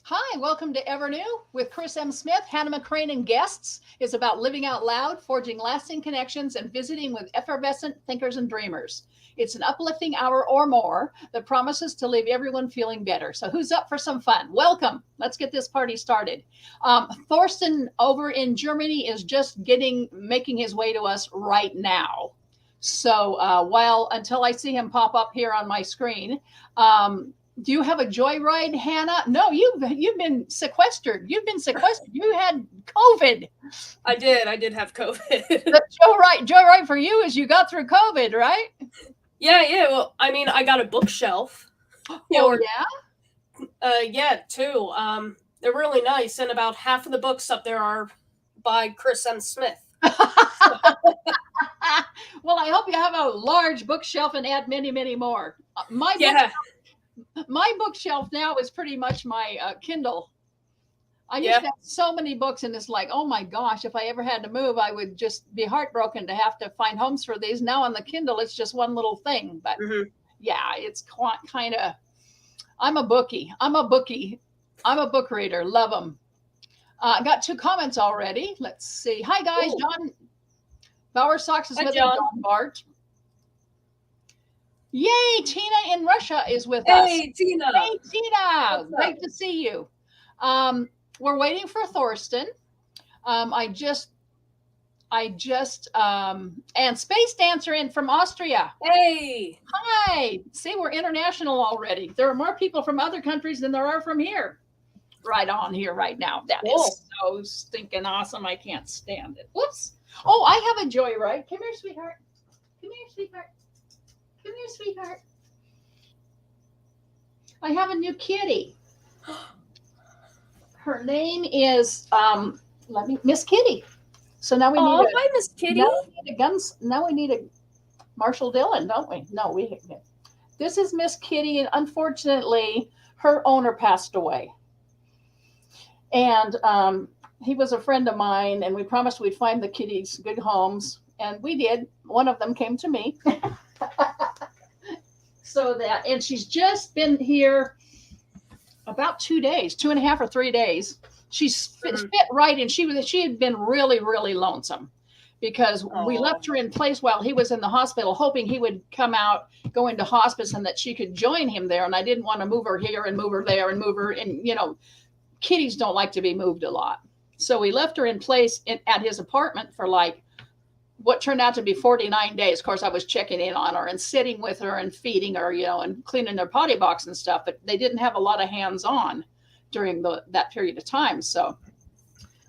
Hi, welcome to Ever New with Kris M. Smith. Hannah McCrane and guests is about living out loud, forging lasting connections, and visiting with effervescent thinkers and dreamers. It's an uplifting hour or more that promises to leave everyone feeling better. So who's up for some fun? Welcome. Let's get this party started. Thorsten over in Germany is just making his way to us right now. So until I see him pop up here on my screen, do you have a joyride, Hannah? No, you've been sequestered. You've been sequestered. You had COVID. I did have COVID. The joyride for you is you got through COVID, right? Yeah. Well, I mean, I got a bookshelf. Yeah? Yeah, two. They're really nice, and about half of the books up there are by Kris M. Smith. Well, I hope you have a large bookshelf and add many, many more. My bookshelf now is pretty much my Kindle. I used to have so many books, and it's like, oh my gosh, if I ever had to move, I would just be heartbroken to have to find homes for these. Now on the Kindle, it's just one little thing. But yeah, it's kind of, I'm a bookie. I'm a book reader. Love them. I got 2 comments already. Let's see. Hi, guys. Ooh. John Bauer Sox is with us. John Bart. Yay, Tina in Russia is with us. Hey, Tina. Hey, Tina. Great to see you. We're waiting for Thorsten. And Space Dancer in from Austria. Hey. Hi. See, we're international already. There are more people from other countries than there are from here. Right on here right now. That is so stinking awesome. I can't stand it. Whoops. Oh, I have a joyride. Come here, sweetheart. Come here, sweetheart. Come here, sweetheart. I have a new kitty. Her name is Miss Kitty. So now we need hi, Miss Kitty. Now we need a Marshall Dillon, don't we? No, this is Miss Kitty, and unfortunately, her owner passed away. And he was a friend of mine, and we promised we'd find the kitties good homes, and we did. One of them came to me. And she's just been here about 2 days, 2.5 or 3 days. She's fit right in. She had been really, really lonesome because we left her in place while he was in the hospital, hoping he would come out, go into hospice, and that she could join him there. And I didn't want to move her here and move her there and move her. And, kitties don't like to be moved a lot. So we left her in place at his apartment for what turned out to be 49 days. Of course, I was checking in on her and sitting with her and feeding her, and cleaning their potty box and stuff, but they didn't have a lot of hands-on during that period of time. So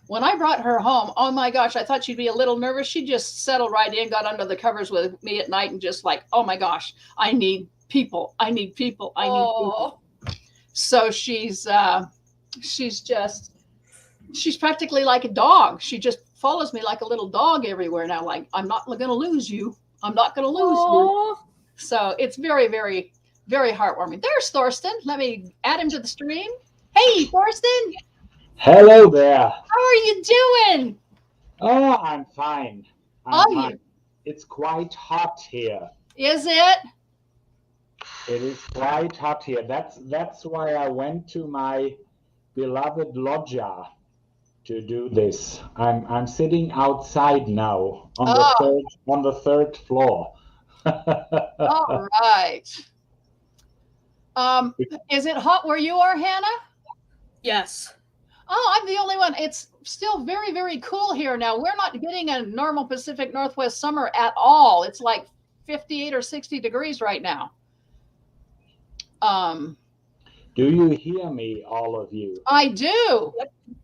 when I brought her home, oh my gosh, I thought she'd be a little nervous. She just settled right in, got under the covers with me at night and just like, oh my gosh, I need people. I need people. I need people. So she's practically like a dog. She just follows me like a little dog everywhere now. Like, I'm not going to lose you. I'm not going to lose you. So it's very, very, very heartwarming. There's Thorsten. Let me add him to the stream. Hey, Thorsten. Hello there. How are you doing? Oh, I'm fine. I'm fine. It's quite hot here. Is it? It is quite hot here. That's why I went to my beloved loggia to do this. I'm sitting outside now on the third floor. All right. Is it hot where you are, Hannah? Yes. Oh, I'm the only one. It's still very, very cool here now. We're not getting a normal Pacific Northwest summer at all. It's like 58 or 60 degrees right now. Do you hear me, all of you? I do.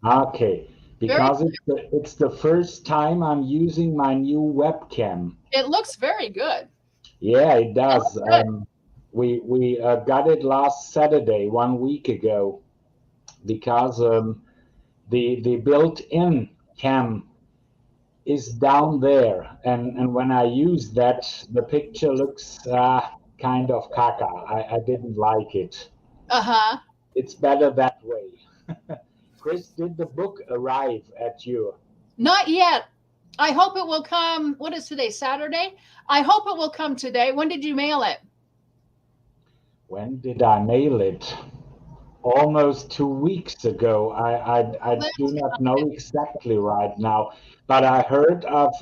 Okay, because it's the first time I'm using my new webcam. It looks very good. Yeah, it does. We got it last Saturday, 1 week ago, because the built-in cam is down there, and when I use that, the picture looks kind of caca. I didn't like it. It's better that way. Kris, did the book arrive at you? Not yet. I hope it will come. What is today? Saturday? I hope it will come today. When did you mail it? When did I mail it? almost 2 weeks ago. I do not know exactly right now, but I heard of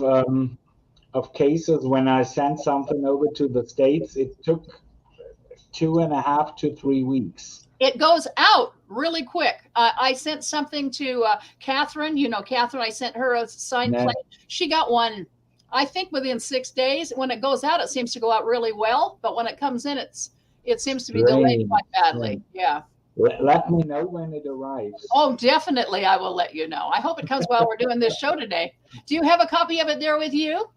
cases when I sent something over to the States, it took 2.5 to 3 weeks. It goes out really quick. I sent something to Catherine. You know, Catherine, I sent her a signed plate. She got one, I think, within 6 days. When it goes out, it seems to go out really well. But when it comes in, it seems to be delayed quite badly. Yeah. Let me know when it arrives. Oh, definitely. I will let you know. I hope it comes while we're doing this show today. Do you have a copy of it there with you?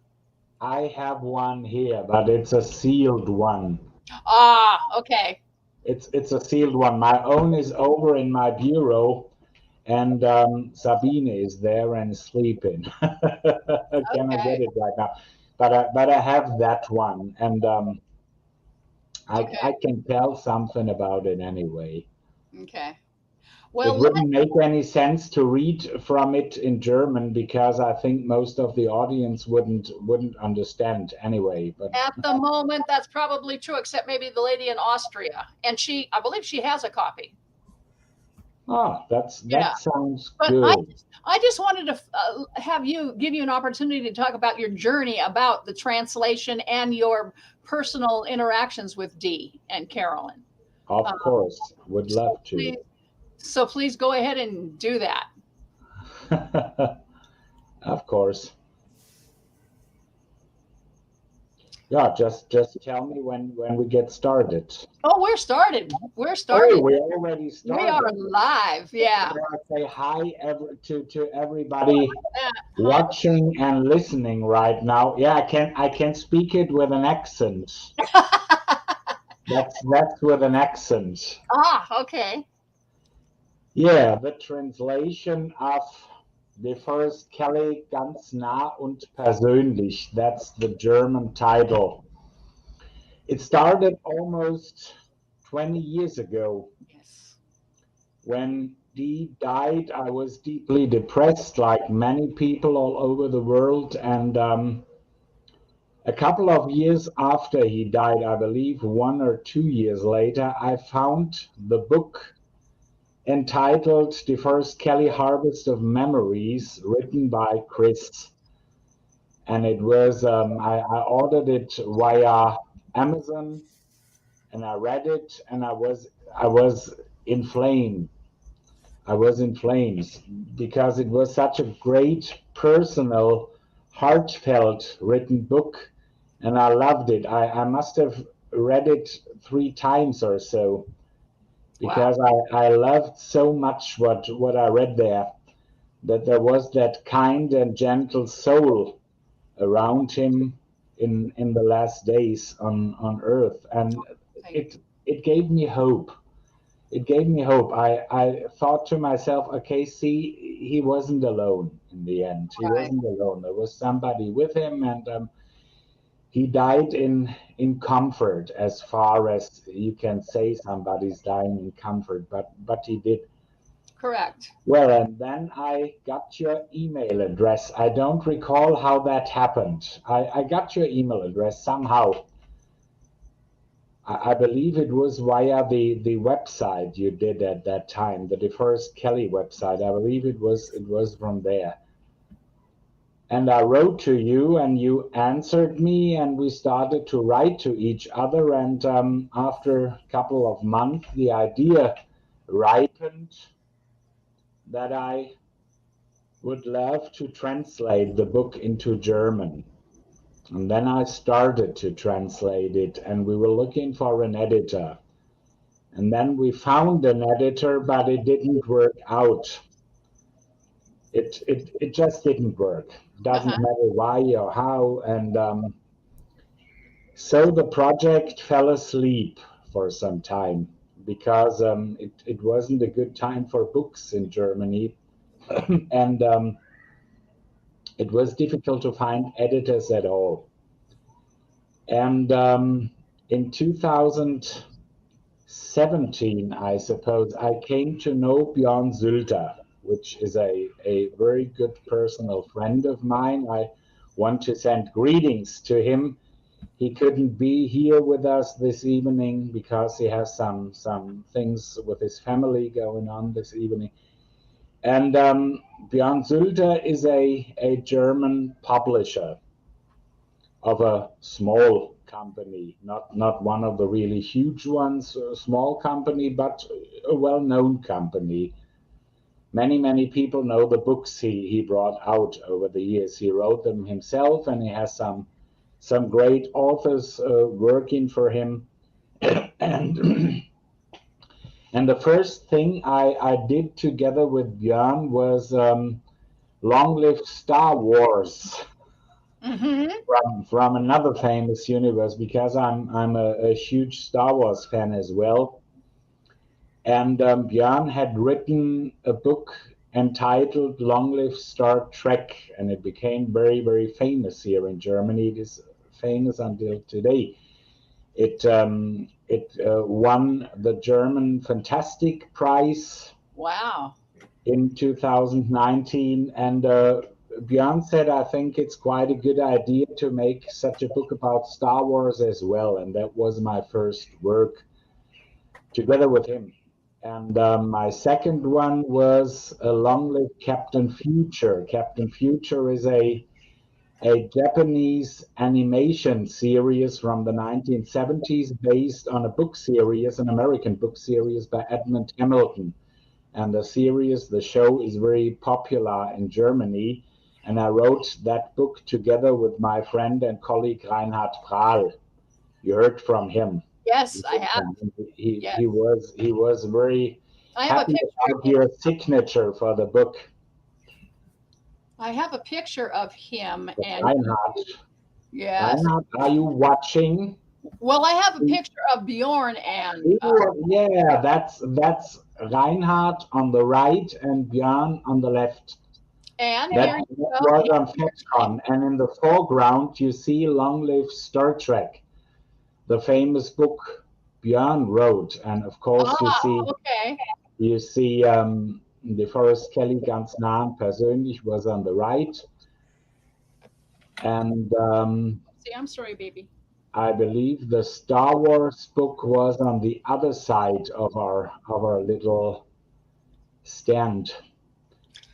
I have one here, but it's a sealed one. Ah, okay. It's a sealed one. My own is over in my bureau, and Sabine is there and sleeping. Can I get it right now? But I have that one, and I can tell something about it anyway. Okay. Well, it wouldn't make any sense to read from it in German because I think most of the audience wouldn't understand anyway. But at the moment, that's probably true, except maybe the lady in Austria, and I believe she has a copy. Oh, that sounds good. I just wanted to give you an opportunity to talk about your journey, about the translation and your personal interactions with Dee and Carolyn. Of course, would love to. So please go ahead and do that. Of course. Yeah, just tell me when we get started. Oh, we're started. We're started. Oh, we already started. We are live. Yeah. I say hi to everybody watching and listening right now. Yeah, I can speak it with an accent. That's with an accent. Ah, okay. Yeah, the translation of DeForest Kelley, ganz nah und persönlich. That's the German title. It started almost 20 years ago. Yes. When Dee died, I was deeply depressed, like many people all over the world. And a couple of years after he died, I believe 1 or 2 years later, I found the book entitled DeForest Kelley, Harvest of Memories, written by Kris. And it was, I ordered it via Amazon, and I read it, and I was in flames. I was in flames because it was such a great, personal, heartfelt written book, and I loved it. I must have read it 3 times or so. Because I loved so much what I read there, that there was that kind and gentle soul around him in the last days on earth, and it gave me hope. It gave me hope. I thought to myself, okay, see, he wasn't alone in the end. He wasn't alone. There was somebody with him, and he died in comfort, as far as you can say somebody's dying in comfort, but he did. Correct. Well, and then I got your email address. I don't recall how that happened. I got your email address somehow. I believe it was via the website you did at that time, the DeForest Kelley website. I believe it was from there. And I wrote to you, and you answered me, and we started to write to each other. And after a couple of months, the idea ripened that I would love to translate the book into German. And then I started to translate it, and we were looking for an editor. And then we found an editor, but it didn't work out. It just didn't work. Doesn't matter why or how. And so the project fell asleep for some time because it wasn't a good time for books in Germany. And it was difficult to find editors at all. And in 2017, I suppose, I came to know Björn Sülter, which is a very good personal friend of mine. I want to send greetings to him he couldn't be here with us this evening because he has some things with his family going on this evening. And Björn Sülter is a German publisher of a small company, not one of the really huge ones, a small company, but a well-known company. Many people know the books he brought out over the years. He wrote them himself, and he has some great authors working for him. And and the first thing I did together with Björn was Long Live Star Wars. From another famous universe, because I'm a huge Star Wars fan as well. And Björn had written a book entitled Long Live Star Trek, and it became very famous here in Germany. It is famous until today. It won the German Fantastic Prize. Wow. In 2019, and Björn said, I think it's quite a good idea to make such a book about Star Wars as well, and that was my first work together with him. And my second one was Long Live Captain Future. Captain Future is a Japanese animation series from the 1970s based on a book series, an American book series by Edmund Hamilton. And the show is very popular in Germany. And I wrote that book together with my friend and colleague Reinhard Prahl. You heard from him. Yes, I have. He was very happy about your signature for the book. I have a picture of him. And Reinhard. Yes. Reinhard, are you watching? Well, I have a picture of Bjorn and yeah, that's Reinhard on the right and Björn on the left. And that was on FedCon. And in the foreground, you see Long Live Star Trek, the famous book Björn wrote. And of course, you see DeForest Kelley, ganz nah und persönlich, was on the right. And I'm sorry, baby. I believe the Star Wars book was on the other side of our little stand.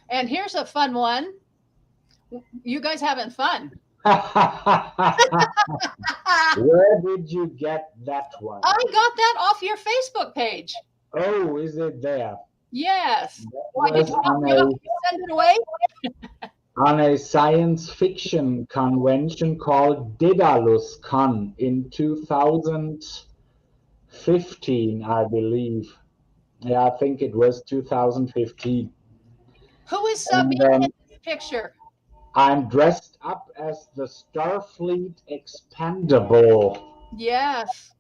And here's a fun one. You guys having fun? Where did you get that one? I got that off your Facebook page. Oh, is it there? Yes. Why did you send it away? On a science fiction convention called Daedalus Con in 2015, I believe. Yeah, I think it was 2015. Who is Sabine in this picture? I'm dressed up as the Starfleet Expendable. Yes.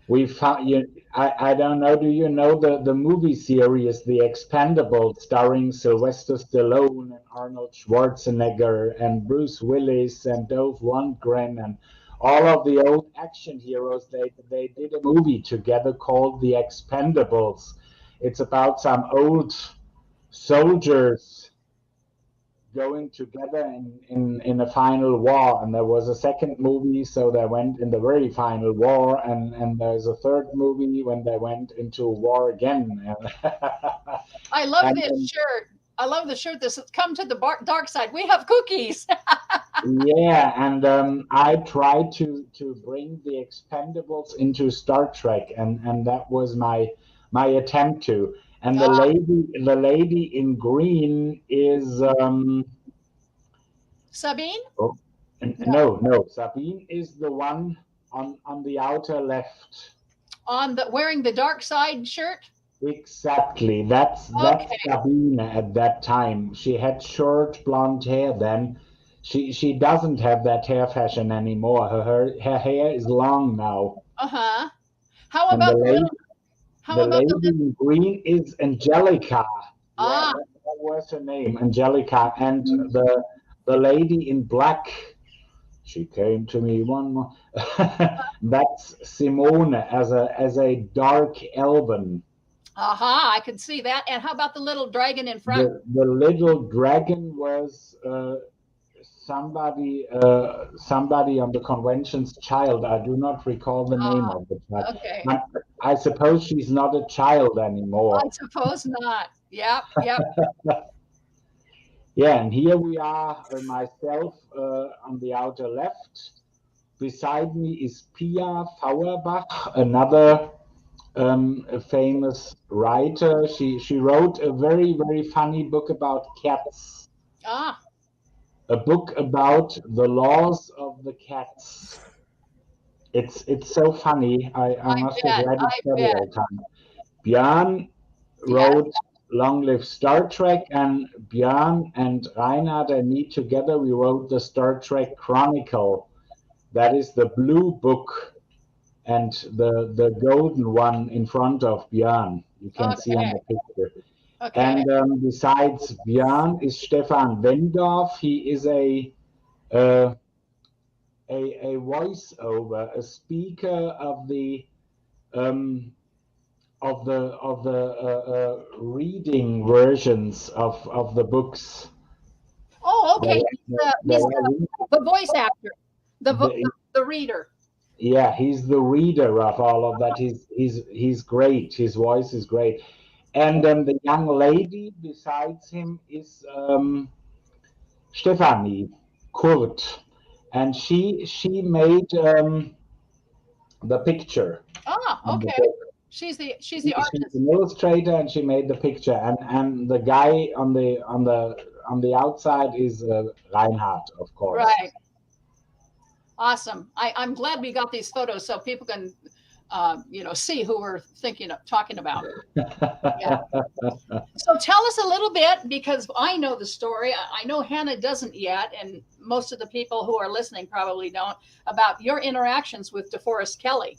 We found you. I don't know. Do you know the movie series The Expendables, starring Sylvester Stallone and Arnold Schwarzenegger and Bruce Willis and Dolph Lundgren and all of the old action heroes? They did a movie together called The Expendables. It's about some old soldiers going together in a final war, and there was a second movie, so they went in the very final war, and there's a third movie when they went into war again. I love this shirt. I love the shirt. This has come to the dark side. We have cookies. Yeah, and I tried to bring the Expendables into Star Trek, and that was my attempt to. And the lady in green is Sabine? Oh, no. Sabine is the one on the outer left. Wearing the dark side shirt? Exactly. That's Sabine at that time. She had short blonde hair then. She doesn't have that hair fashion anymore. Her hair is long now. Uh-huh. How about the lady in green is Angelica. Yeah, that was her name, Angelica. And the lady in black, she came to me one more. That's Simone as a dark elven. Aha, I can see that. And how about the little dragon in front? The little dragon was somebody on the convention's child. I do not recall the name of the child. Okay. I suppose she's not a child anymore. I suppose not. Yep. Yep. Yeah, and here we are, myself on the outer left. Beside me is Pia Fauerbach, another a famous writer. She wrote a very, very funny book about cats. Ah. A book about the laws of the cats. It's so funny. I must have read it several times. Björn wrote Long Live Star Trek, and Björn and Reinhard and me together, we wrote the Star Trek Chronicle. That is the blue book, and the golden one in front of Björn. You can see on the picture. Okay. And besides Björn is Stefan Wendorf. He is a voiceover, a speaker of the reading versions of the books. Oh, okay. He's the voice actor, the reader. Yeah, he's the reader of all of that. He's great. His voice is great. And the young lady besides him is Stefanie Kurt, and she made the picture. Ah, okay. She's the artist. She's an illustrator, and she made the picture. And the guy on the outside is Reinhard, of course. Right. Awesome. I'm glad we got these photos so people can, see who we're talking about. Yeah. So tell us a little bit, because I know the story. I know Hannah doesn't yet, and most of the people who are listening probably don't, about your interactions with DeForest Kelley.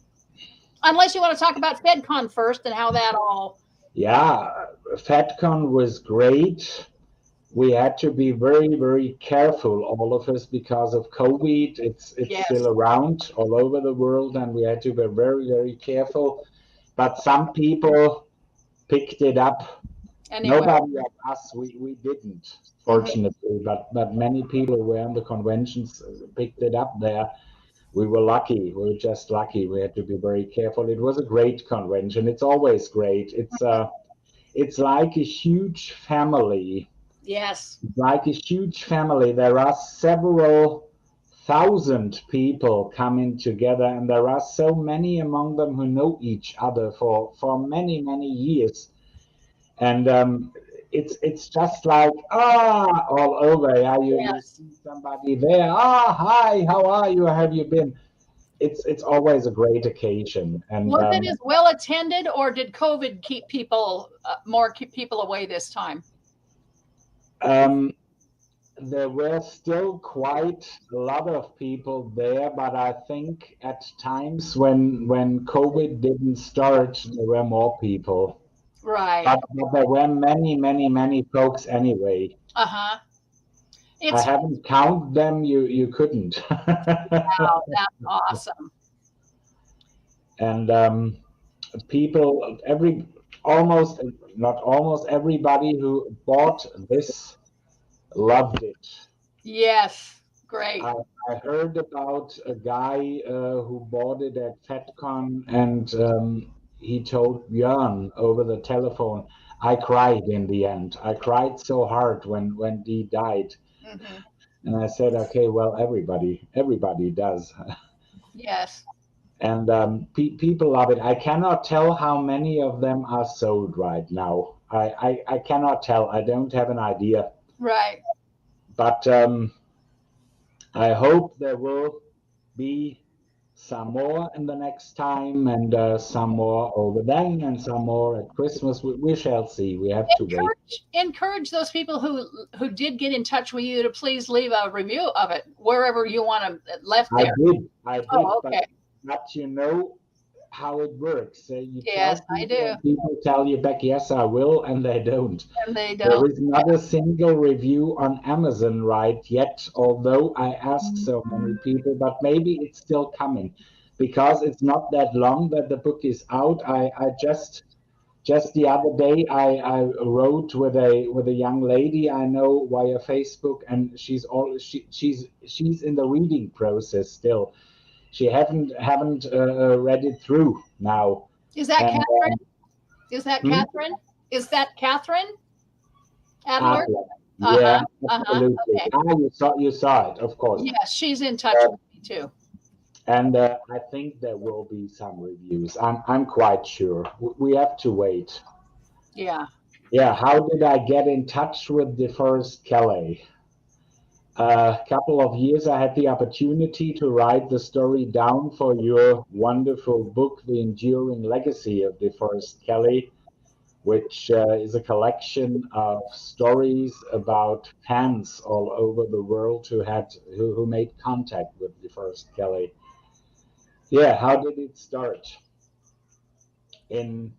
Unless you want to talk about FedCon first and how that all. Yeah, FedCon was great. We had to be very, very careful, all of us, because of COVID. It's still around all over the world, and we had to be very, very careful. But some people picked it up. Anyway. Nobody of us, we didn't, fortunately. But many people who were on the conventions picked it up there. We were lucky. We were just lucky. We had to be very careful. It was a great convention. It's always great. It's like a huge family. Yes. Like a huge family. There are several thousand people coming together, and there are so many among them who know each other for many, many years. And it's just like, all over. Yeah, you see somebody there. Hi, how are you? How have you been? It's always a great occasion. And was it as well attended, or did COVID keep people away this time? There were still quite a lot of people there, but I think at times when COVID didn't start, there were more people. Right. But there were many, many, many folks anyway. Uh-huh. I haven't counted them. You couldn't. Wow, that's awesome. And people, almost everybody who bought this loved it. Yes, great. I heard about a guy who bought it at FedCon, and he told Björn over the telephone, I cried in the end. I cried so hard when Dee died. Mm-hmm. And I said, okay, well, everybody does. Yes. And people love it. I cannot tell how many of them are sold right now. I cannot tell. I don't have an idea. Right. But I hope there will be some more in the next time, and some more over then, and some more at Christmas. We shall see. We have to wait. Encourage those people who did get in touch with you to please leave a review of it wherever you want them left there. I did. Oh, okay. But you know how it works. Yes, I do. People tell you back, yes, I will, and they don't. And they don't. There is not a single review on Amazon right yet, although I asked so many people, but maybe it's still coming, because it's not that long that the book is out. I just just the other day, I wrote with a young lady I know via Facebook, and she's in the reading process still. She haven't read it through now. Is that And, Catherine? Is that hmm? Catherine? Is that Catherine Adler? Adler. Uh-huh. Yeah, Uh-huh. absolutely. Okay. You saw it, of course. Yes, she's in touch with me too. And I think there will be some reviews. I'm quite sure. We have to wait. Yeah. Yeah. How did I get in touch with DeForest Kelley? A couple of years I had the opportunity to write the story down for your wonderful book, The Enduring Legacy of DeForest Kelley, which is a collection of stories about fans all over the world who made contact with DeForest Kelley. Yeah, how did it start? In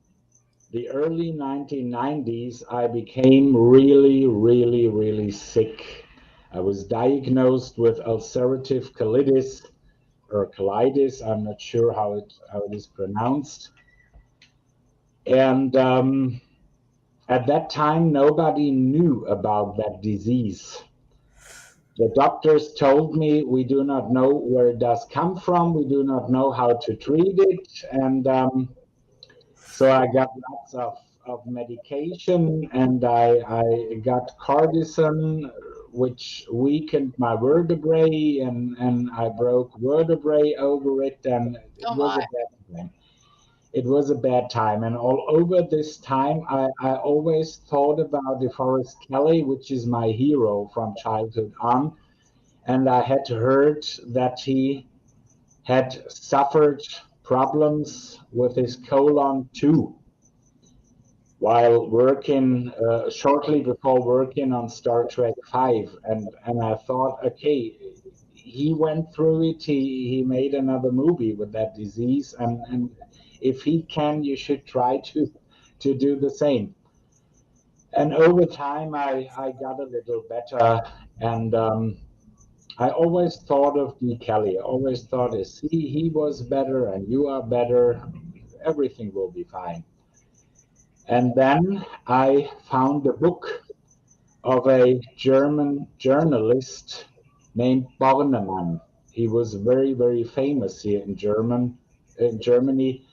the early 1990s, I became really, really, really sick. I was diagnosed with ulcerative colitis or colitis. I'm not sure how it is pronounced. And at that time, nobody knew about that disease. The doctors told me we do not know where it does come from. We do not know how to treat it. And so I got lots of medication, and I got cortisone, which weakened my vertebrae, and I broke vertebrae over it, and it Oh was a my. bad time. It was a bad time. And all over this time, I always thought about DeForest Kelley, which is my hero from childhood on. And I had heard that he had suffered problems with his colon too while working shortly before working on Star Trek 5. And I thought, okay, he went through it. He made another movie with that disease, and if he can, you should try to do the same. And over time, I got a little better, and I always thought of D. Kelley. I always thought, he was better, and you are better. Everything will be fine. And then I found a book of a German journalist named Bornemann. He was very, very famous here in Germany.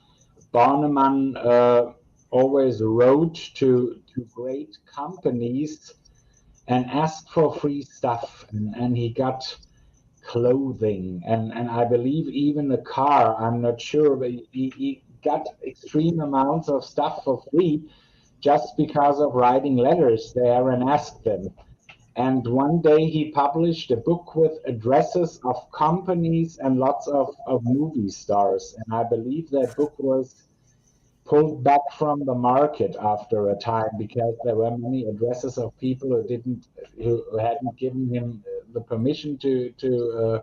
Bornemann always wrote to great companies and asked for free stuff, and he got clothing, and I believe even a car. I'm not sure, but he got extreme amounts of stuff for free just because of writing letters there and asked them. And one day he published a book with addresses of companies and lots of movie stars. And I believe that book was pulled back from the market after a time because there were many addresses of people who hadn't given him the permission to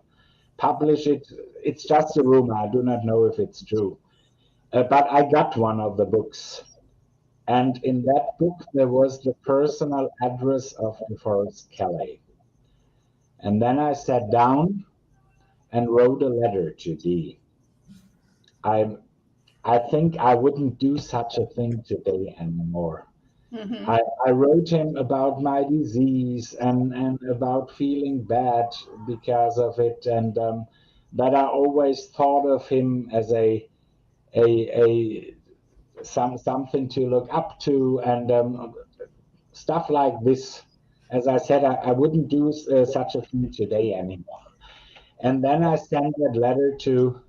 publish it. It's just a rumor. I do not know if it's true. But I got one of the books. And in that book, there was the personal address of DeForest Kelley. And then I sat down and wrote a letter to D. I think I wouldn't do such a thing today anymore. Mm-hmm. I wrote him about my disease and about feeling bad because of it, and that I always thought of him as a something to look up to, and stuff like this. As I said, I wouldn't do such a thing today anymore. And then I sent that letter to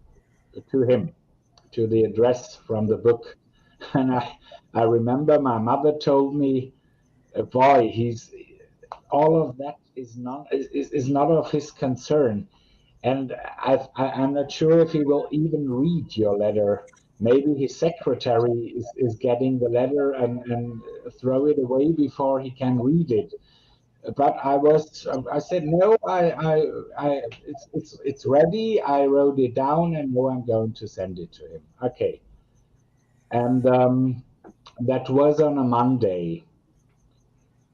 him, to the address from the book. And I remember my mother told me, boy, he's all of that is not of his concern. And I'm not sure if he will even read your letter. Maybe his secretary is getting the letter and throw it away before he can read it. But I said no. It's ready. I wrote it down, and now I'm going to send it to him. Okay. And that was on a Monday.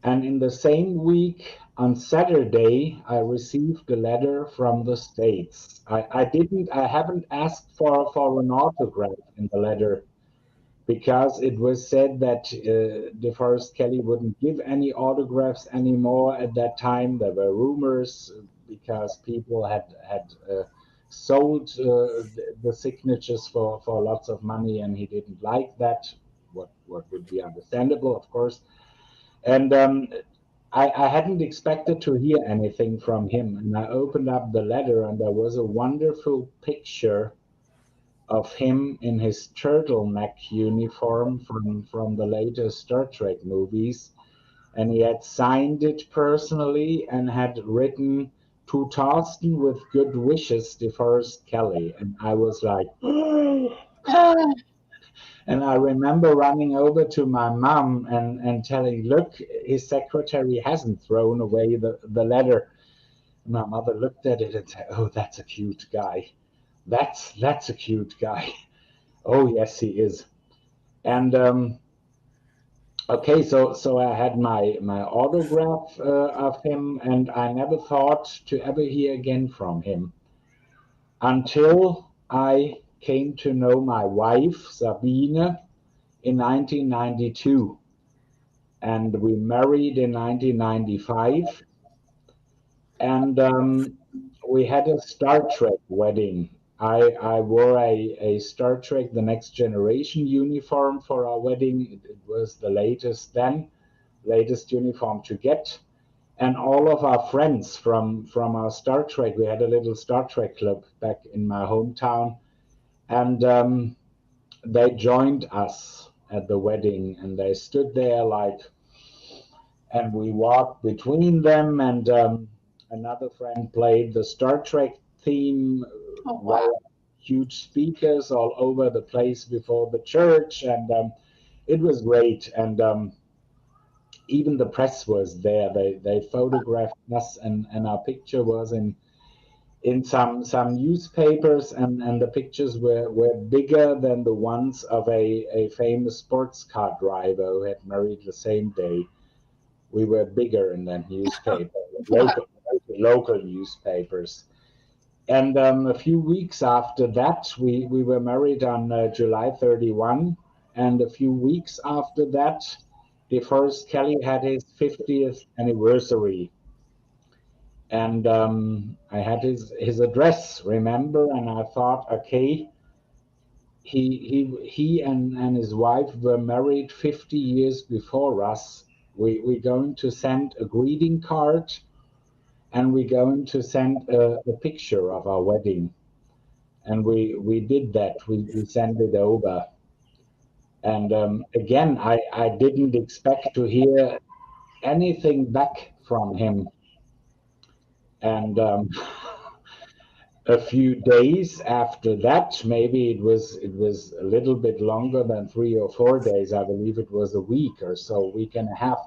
And in the same week, on Saturday, I received a letter from the States. I haven't asked for an autograph in the letter. because it was said that DeForest Kelley wouldn't give any autographs anymore at that time. There were rumors because people had sold the signatures for lots of money, and he didn't like that. What would be understandable, of course. And I hadn't expected to hear anything from him. And I opened up the letter, and there was a wonderful picture of him in his turtleneck uniform from the latest Star Trek movies. And he had signed it personally and had written, "To Thorsten with good wishes, DeForest Kelley." And I was like, and I remember running over to my mom and telling, "Look, his secretary hasn't thrown away the letter." And my mother looked at it and said, "Oh, that's a cute guy. That's a cute guy." Oh, yes, he is. And okay, so I had my autograph of him, and I never thought to ever hear again from him until I came to know my wife, Sabine, in 1992. And we married in 1995. And we had a Star Trek wedding. I wore a Star Trek The Next Generation uniform for our wedding. It was the latest uniform to get. And all of our friends from our Star Trek, we had a little Star Trek club back in my hometown. And they joined us at the wedding, and they stood there and we walked between them, and another friend played the Star Trek theme. Oh, wow. Huge speakers all over the place before the church, and it was great. And even the press was there. They photographed us, and our picture was in some newspapers, and the pictures were bigger than the ones of a famous sports car driver who had married the same day. We were bigger in that newspaper, local newspapers. And a few weeks after that, we were married on July 31. And a few weeks after that, DeForest Kelley had his 50th anniversary. And I had his address, remember? And I thought, okay, he and his wife were married 50 years before us. We're going to send a greeting card, and we're going to send a picture of our wedding. And we did that. We sent it over. And again, I didn't expect to hear anything back from him. And a few days after that, maybe it was a little bit longer than 3 or 4 days. I believe it was a week or so, week and a half.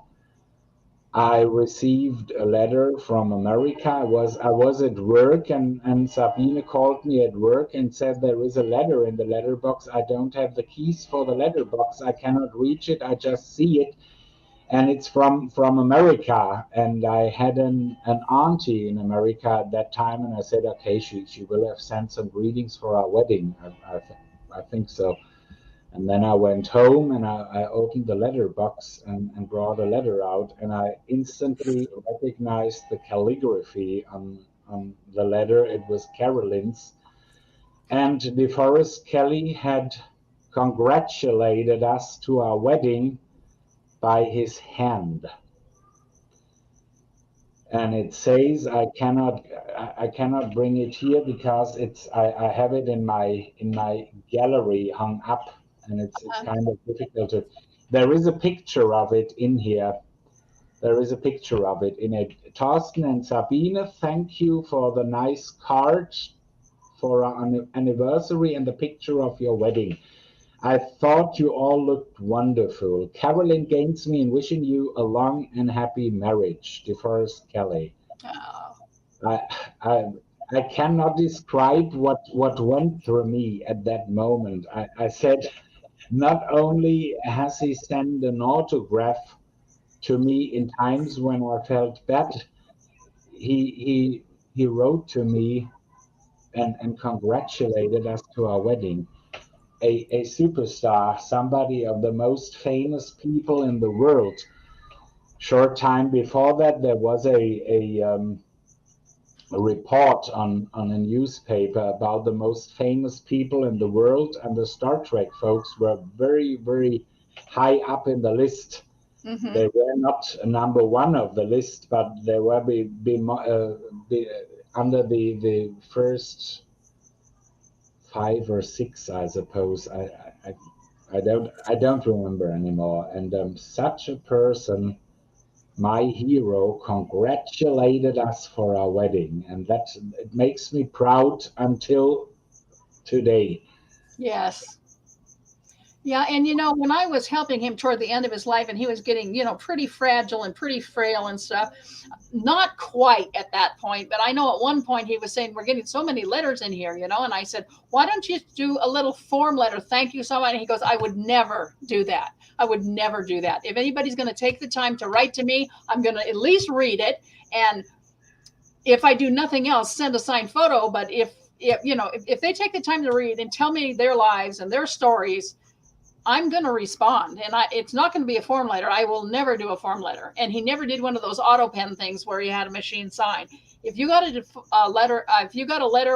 I received a letter from America. I was at work, and Sabine called me at work and said, "There is a letter in the letterbox. I don't have the keys for the letterbox. I cannot reach it. I just see it. And it's from America." And I had an auntie in America at that time, and I said, okay, she will have sent some greetings for our wedding. I think so. And then I went home, and I opened the letterbox and brought a letter out, and I instantly recognized the calligraphy on the letter. It was Carolyn's. And DeForest Kelley had congratulated us to our wedding by his hand. And it says, I cannot bring it here because I have it in my gallery hung up, and it's kind of difficult to. There is a picture of it in here. There is a picture of it in it. Thorsten and Sabine, thank you for the nice card for our anniversary and the picture of your wedding. I thought you all looked wonderful. Carolyn gains me in wishing you a long and happy marriage, DeForest Kelley. Oh. I cannot describe what went through me at that moment. I said, not only has he sent an autograph to me in times when I felt bad, he wrote to me and congratulated us to our wedding. a superstar, somebody of the most famous people in the world. Short time before that, there was a report on a newspaper about the most famous people in the world, and the Star Trek folks were very, very high up in the list. Mm-hmm. They were not number one of the list, but they were under the first 5 or 6, I suppose. I don't remember anymore. And such a person, my hero, congratulated us for our wedding, and it makes me proud until today. Yes. Yeah, and when I was helping him toward the end of his life and he was getting, pretty fragile and pretty frail and stuff, not quite at that point, but I know at one point he was saying, we're getting so many letters in here, and I said, why don't you do a little form letter? Thank you so much. And he goes, I would never do that. I would never do that. If anybody's going to take the time to write to me, I'm going to at least read it. And if I do nothing else, send a signed photo. But if they take the time to read and tell me their lives and their stories, I'm going to respond, and it's not going to be a form letter. I will never do a form letter. And he never did one of those auto pen things where he had a machine sign. If you got a letter,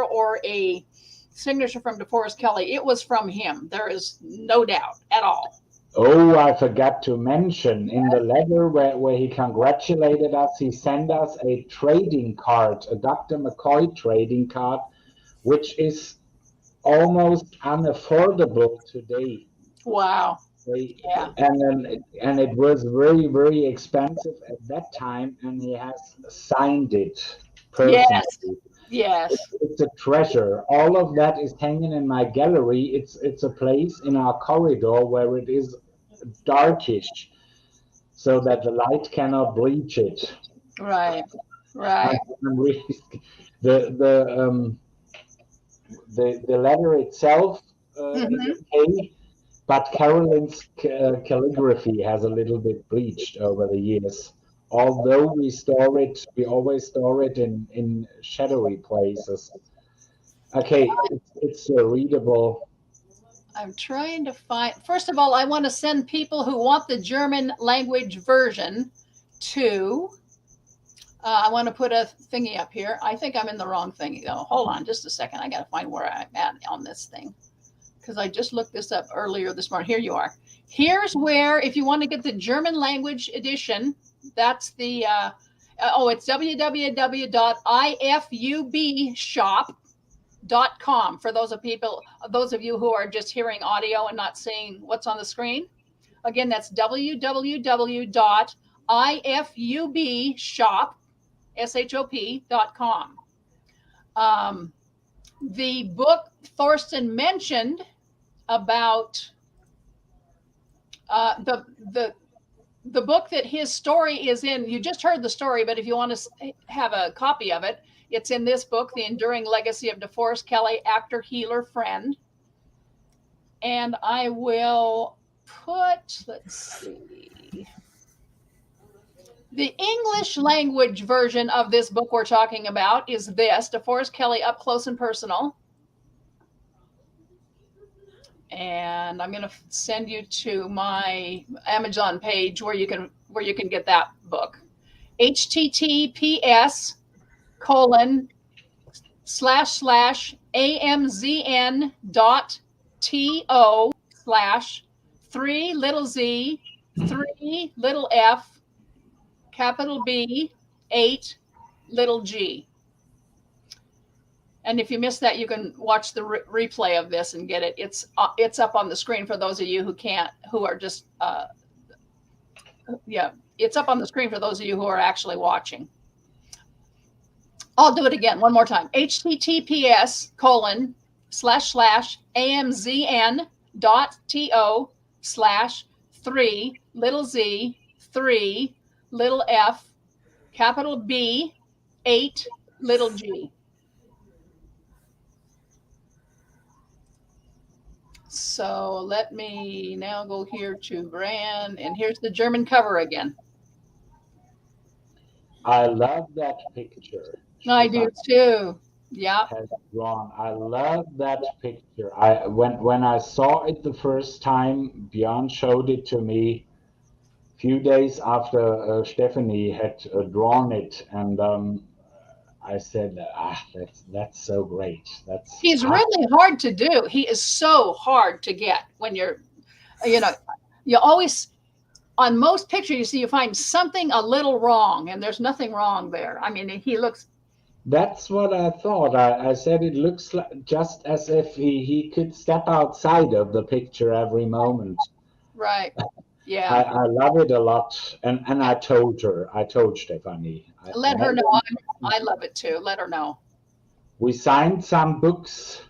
or a signature from DeForest Kelley, it was from him. There is no doubt at all. Oh, I forgot to mention in the letter where he congratulated us, he sent us a trading card, a Dr. McCoy trading card, which is almost unaffordable today. Wow. Yeah. And it was very, very expensive at that time, and he has signed it personally. Yes. It's a treasure. All of that is hanging in my gallery. It's a place in our corridor where it is darkish, so that the light cannot bleach it. Right. The letter itself is okay. But Carolyn's calligraphy has a little bit bleached over the years. Although we always store it in shadowy places. Okay, it's readable. I'm trying to find, first of all, I want to send people who want the German language version to, I want to put a thingy up here. I think I'm in the wrong thingy though. Hold on just a second. I got to find where I'm at on this thing, because I just looked this up earlier this morning. Here you are. Here's where, if you want to get the German language edition, that's the, it's www.ifubshop.com for those of you who are just hearing audio and not seeing what's on the screen. Again, that's www.ifubshop.com. The book Thorsten mentioned about the book that his story is in, you just heard the story, but if you want to have a copy of it, it's in this book, The Enduring Legacy of DeForest Kelley, Actor, Healer, Friend. And I will put, let's see, the English language version of this book we're talking about is this, DeForest Kelley, Up Close and Personal. And I'm going to send you to my Amazon page where you can get that book. https://amzn.to/3f_B8g. And if you missed that, you can watch the replay of this and get it. It's up on the screen for those of you who are just, it's up on the screen for those of you who are actually watching. I'll do it again one more time. https://amzn.to/3f_B8g. So let me now go here to brand, and here's the German cover again. I love that picture. I do too. Yeah. has drawn. I love that picture. When I saw it the first time, Björn showed it to me a few days after Stephanie had drawn it, and I said, that's so great. That's He's really hard to do. He is so hard to get when you're, you know, you always, on most pictures you see, you find something a little wrong, and there's nothing wrong there. I mean, he looks. That's what I thought. I said it looks like, just as if he could step outside of the picture every moment. Right. Yeah. I love it a lot, and I told Stephanie. Let her know. I love it too. Let her know. We signed some books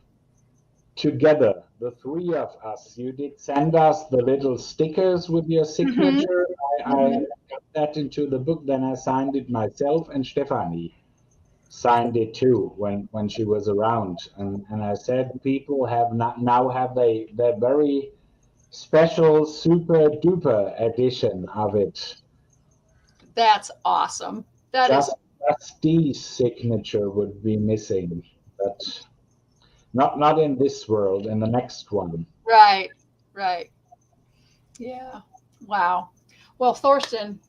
together, the three of us. You did send us the little stickers with your signature. I got that into the book, then I signed it myself, and Stephanie signed it too when she was around. And I said, people have not now have their very special super duper edition of it. That's awesome. That is. Steve's signature would be missing, but not in this world, in the next one. Right. Right. Yeah. Wow. Well, Thorsten,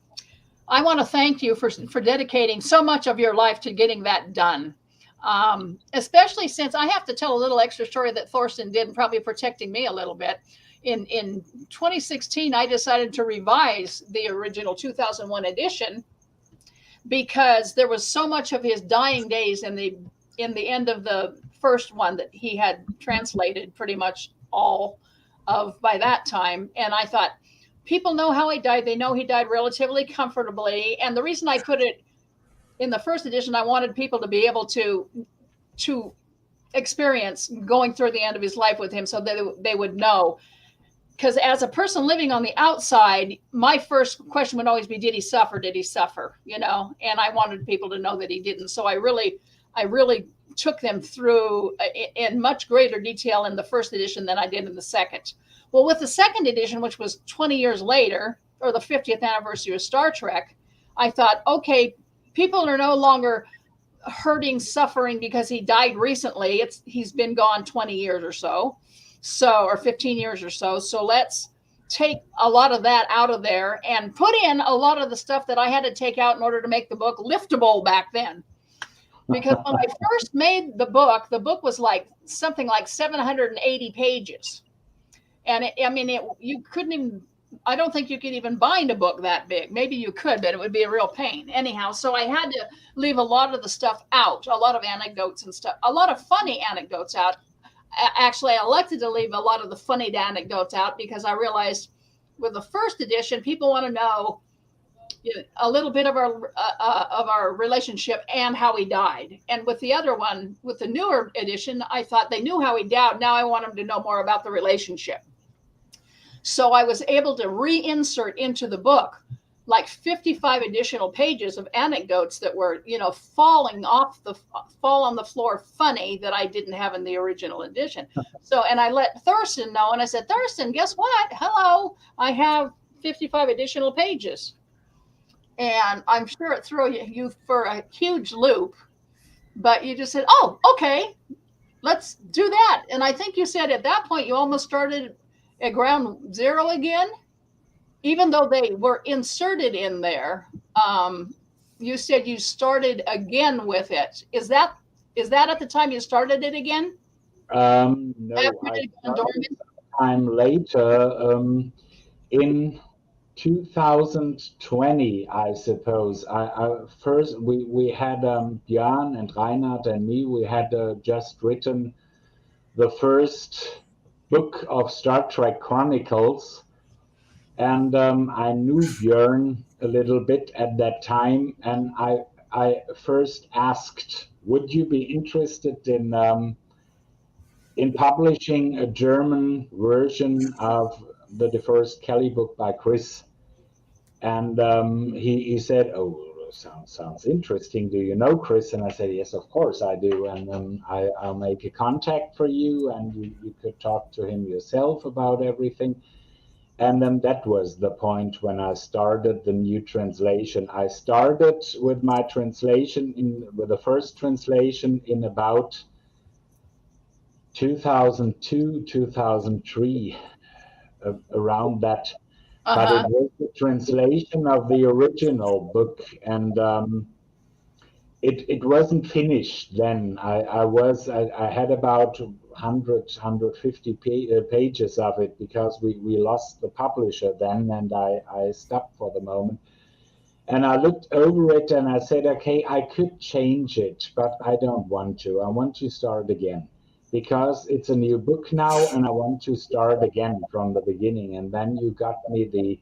I want to thank you for dedicating so much of your life to getting that done. Especially since I have to tell a little extra story that Thorsten did, probably protecting me a little bit. In 2016, I decided to revise the original 2001 edition because there was so much of his dying days in the end of the first one that he had translated pretty much all of by that time. And I thought, people know how he died. They know he died relatively comfortably. And the reason I put it in the first edition, I wanted people to be able to experience going through the end of his life with him, so that they would know. Because as a person living on the outside, my first question would always be, did he suffer? Did he suffer? You know, and I wanted people to know that he didn't. So I really took them through in much greater detail in the first edition than I did in the second. Well, with the second edition, which was 20 years later, or the 50th anniversary of Star Trek, I thought, okay, people are no longer hurting, suffering because he died recently. He's been gone 20 years or so, or 15 years or so. So let's take a lot of that out of there and put in a lot of the stuff that I had to take out in order to make the book liftable back then. Because when I first made the book was like something like 780 pages. And you couldn't even, I don't think you could even bind a book that big. Maybe you could, but it would be a real pain. Anyhow, so I had to leave a lot of the stuff out, a lot of anecdotes and stuff, a lot of funny anecdotes out. Actually, I elected to leave a lot of the funny anecdotes out because I realized with the first edition, people want to know a little bit of our relationship and how he died. And with the other one, with the newer edition, I thought they knew how he died. Now I want them to know more about the relationship. So I was able to reinsert into the book like 55 additional pages of anecdotes that were, fall on the floor funny that I didn't have in the original edition. So, and I let Thurston know, and I said, Thurston, guess what? Hello, I have 55 additional pages. And I'm sure it threw you for a huge loop, but you just said, oh, okay, let's do that. And I think you said at that point, you almost started at ground zero again, even though they were inserted in there. You said you started again with it. Is that at the time you started it again? No, I started time later, in 2020, I suppose. First we had Björn and Reinhard and me. We had just written the first book of Star Trek Chronicles, and I knew Björn a little bit at that time, and I first asked, would you be interested in publishing a German version of the DeForest Kelley book by Kris? And he said, oh, sounds interesting. Do you know Kris? And I said, yes, of course I do. And I'll make a contact for you, and you could talk to him yourself about everything. And then that was the point when I started the new translation. I started with my translation with the first translation in about 2002, 2003, around that. But it was the translation of the original book, and it wasn't finished then. I had about 150 pages of it because we lost the publisher then, and I stopped for the moment. And I looked over it and I said, okay, I could change it, but I don't want to. I want to start again because it's a new book now, and I want to start again from the beginning. And then you got me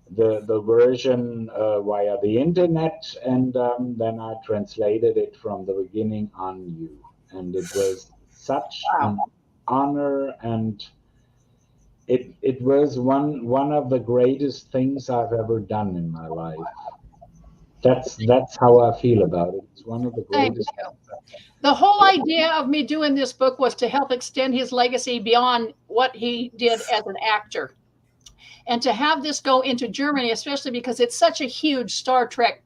the version via the internet, and then I translated it from the beginning on you. And it was such an honor, and it was one of the greatest things I've ever done in my life. That's how I feel about it. It's one of the greatest. Thank you. The whole idea of me doing this book was to help extend his legacy beyond what he did as an actor. And to have this go into Germany, especially because it's such a huge Star Trek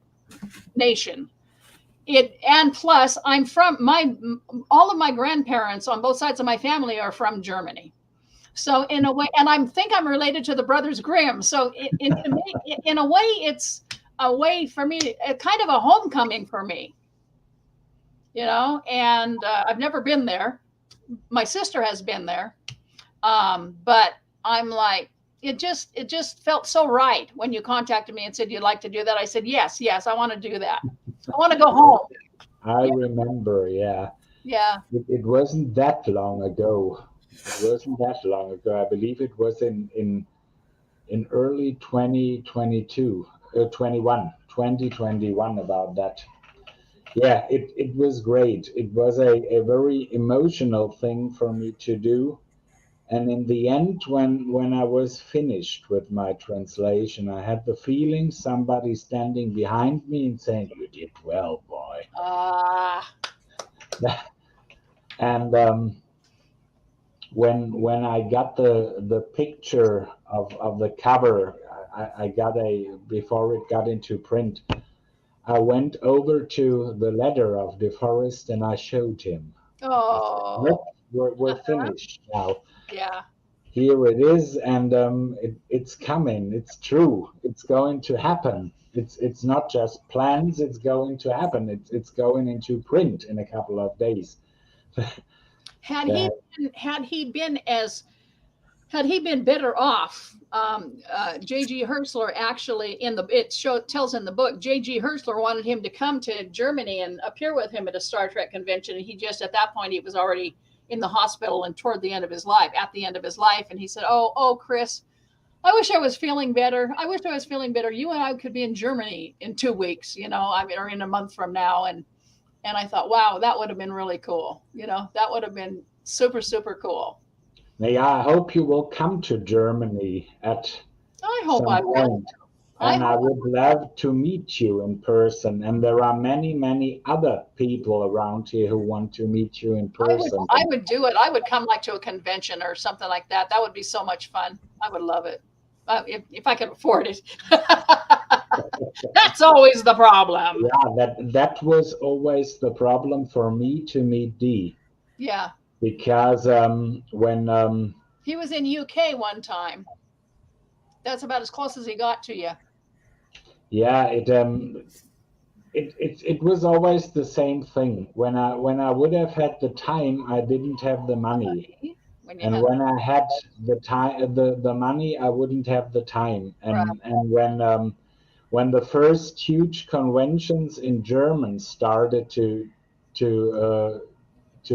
nation. And plus, I'm from all of my grandparents on both sides of my family are from Germany. So in a way, and I think I'm related to the Brothers Grimm. So in a way, it's a way for me, kind of a homecoming for me, and I've never been there. My sister has been there. But I'm like, it just felt so right when you contacted me and said you'd like to do that. I said, yes, I want to do that. I want to go home. I remember, yeah. Yeah. It wasn't that long ago. I believe it was in early 2022, 2021 about that. Yeah, it was great. It was a very emotional thing for me to do. And in the end, when I was finished with my translation, I had the feeling somebody standing behind me and saying, "You did well, boy." And when I got the picture of the cover, I got before it got into print, I went over to the letter of DeForest and I showed him. Oh. Look, we're finished now. Yeah. Here it is, and it's coming. It's true. It's going to happen. It's not just plans. It's going to happen. It's going into print in a couple of days. Had he been better off, J.G. Hertzler actually tells in the book, J.G. Hertzler wanted him to come to Germany and appear with him at a Star Trek convention. And he just, at that point, he was already in the hospital and at the end of his life. And he said, oh, Kris, I wish I was feeling better. You and I could be in Germany in 2 weeks, or in a month from now. And I thought, wow, that would have been really cool. That would have been super, super cool. Yeah, I hope you will come to Germany at some point. And I would love to meet you in person. And there are many, many other people around here who want to meet you in person. I would do it. I would come to a convention or something like that. That would be so much fun. I would love it. If I could afford it. That's always the problem. Yeah, that was always the problem for me to meet Dee. Yeah. Because when he was in UK one time. That's about as close as he got to you. Yeah, it was always the same thing. When I would have had the time, I didn't have the money. And when I had the time, the money, I wouldn't have the time. And when the first huge conventions in German started to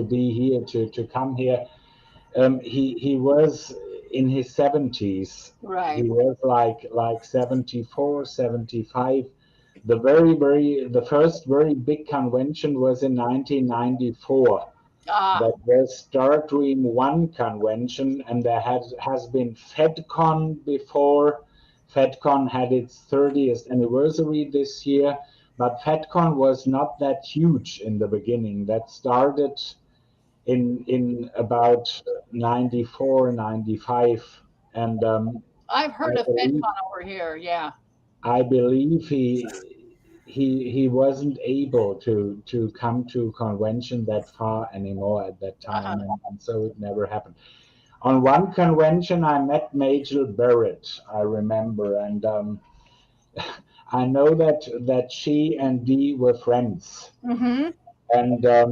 be here, to come here, he was in his 70s. Right. He was like 74, 75. The first very big convention was in 1994. That was Star Dream 1 convention, and there has been FedCon before. FedCon had its 30th anniversary this year, but FedCon was not that huge in the beginning. That started in about 94, 95. And I've heard I of believe, FedCon over here. Yeah. I believe he wasn't able to come to convention that far anymore at that time, and so it never happened. On one convention, I met Major Barrett, I remember, and I know that she and Dee were friends. Mm-hmm. And a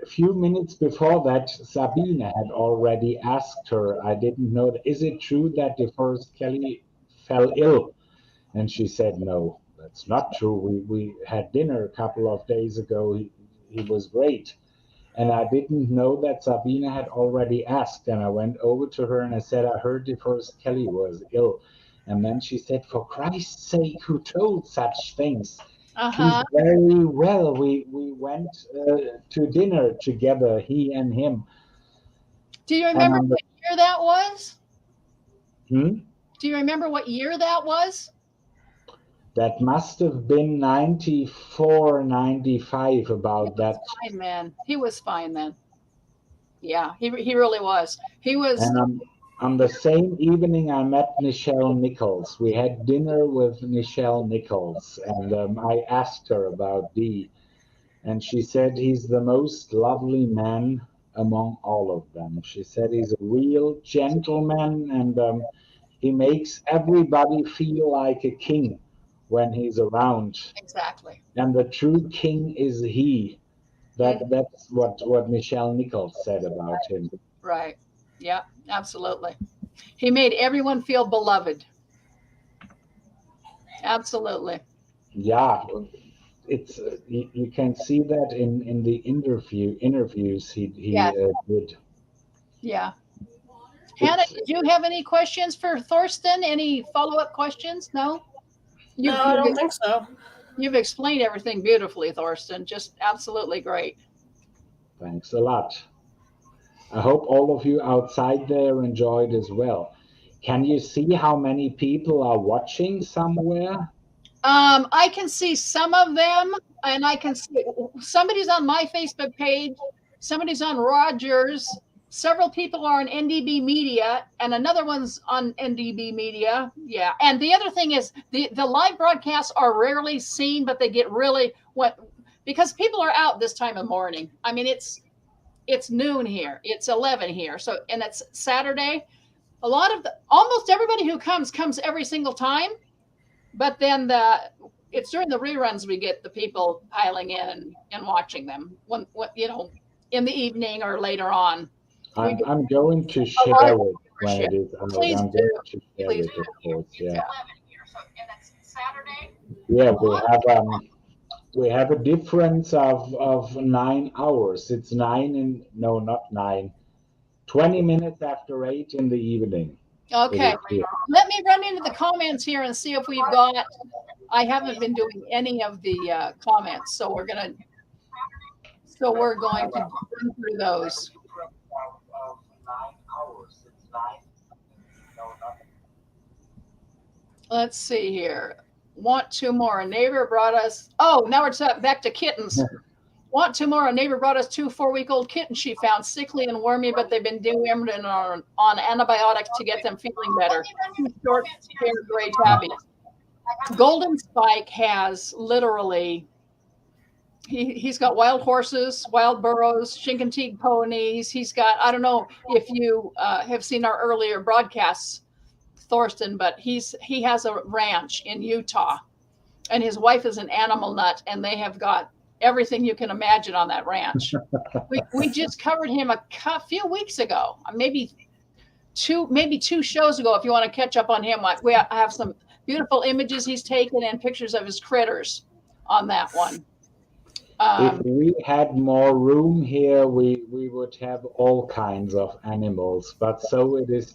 few minutes before that, Sabine had already asked her, I didn't know, is it true that DeForest Kelley fell ill? And she said, no, that's not true. We had dinner a couple of days ago. He was great. And I didn't know that Sabine had already asked. And I went over to her and I said, I heard DeForest Kelley was ill. And then she said, for Christ's sake, who told such things? He's very well. We went to dinner together, he and him. Do you remember what year that was? Do you remember what year that was? That must have been 94, 95, about that. Fine, man. He was fine then. Yeah, he really was. He was. And on the same evening, I met Nichelle Nichols. We had dinner with Nichelle Nichols, and I asked her about Dee, and she said he's the most lovely man among all of them. She said he's a real gentleman, and he makes everybody feel like a king when he's around. Exactly. And the true king is he. That's what Nichelle Nichols said about him. Right. Yeah, absolutely. He made everyone feel beloved. Absolutely. Yeah, it's you can see that in the interviews he did. Yeah. Hannah, did you have any questions for Thorsten? Any follow-up questions? No? No, I don't think so. You've explained everything beautifully, Thorsten. Just absolutely great. Thanks a lot. I hope all of you outside there enjoyed as well. Can you see how many people are watching somewhere? I can see some of them, and I can see somebody's on my Facebook page, somebody's on Roger's, several people are on NDB Media, and another one's on NDB Media. Yeah, and the other thing is the live broadcasts are rarely seen, but they get really because people are out this time of morning. I mean, it's noon here, it's 11 here, so and it's Saturday. Almost everybody who comes every single time. But then it's during the reruns we get the people piling in and watching them when in the evening or later on. I'm going to share it when it is out. Please I'm do. going to share Please it, of course. Yeah. And it's Saturday. Yeah, we have a difference of 9 hours. It's 20 minutes after 8 in the evening. Okay, let me run into the comments here and see if we've got. I haven't been doing any of the comments, so we're going to run through those. Let's see here. Want two more? A neighbor brought us. Oh, now we're back to kittens. Want two more? A neighbor brought us 2 4-week-old kittens she found sickly and wormy, but they've been dewormed and are on antibiotics to get them feeling better. Short-haired gray tabbies. Golden Spike has literally, he's got wild horses, wild burros, Chincoteague ponies. He's got, I don't know if you have seen our earlier broadcasts, Thorsten, but he has a ranch in Utah, and his wife is an animal nut, and they have got everything you can imagine on that ranch. we just covered him a few weeks ago, maybe two shows ago. If you want to catch up on him, we have some beautiful images he's taken and pictures of his critters on that one. If we had more room here, we would have all kinds of animals, but so it is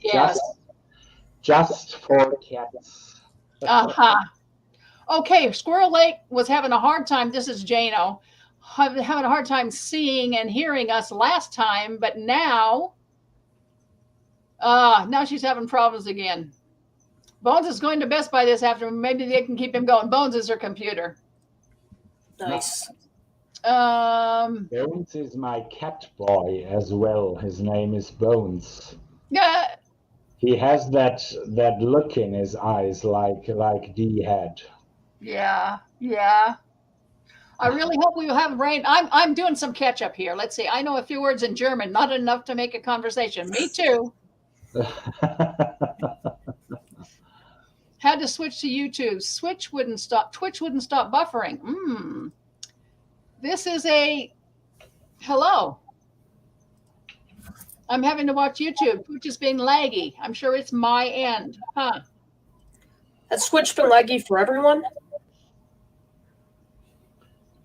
just for cats. Okay, Squirrel Lake was having a hard time. This is Jano, having a hard time seeing and hearing us last time, but now she's having problems again. Bones is going to Best Buy this afternoon. Maybe they can keep him going. Bones is her computer. Nice. Bones is my cat boy as well. His name is Bones. Yeah. He has that look in his eyes like Dee had. Yeah, yeah. I really hope we will have rain. I'm doing some catch up here. Let's see. I know a few words in German, not enough to make a conversation. Me too. Had to switch to YouTube. Twitch wouldn't stop buffering. This is a hello. I'm having to watch YouTube. Twitch is being laggy. I'm sure it's my end. Huh. Has Twitch been laggy for everyone?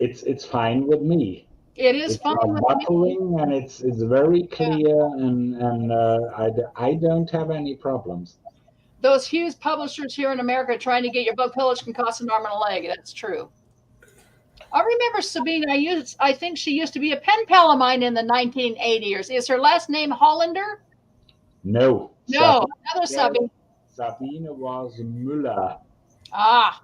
It's fine with me. It is It's fine not with buffering, me. and it's very clear, and I don't have any problems. Those huge publishers here in America trying to get your book published can cost an arm and a leg. That's true. I remember Sabine. I think she used to be a pen pal of mine in the 1980s. Is her last name Hollander? No. No, another Sabine. Sabine was Müller. Ah.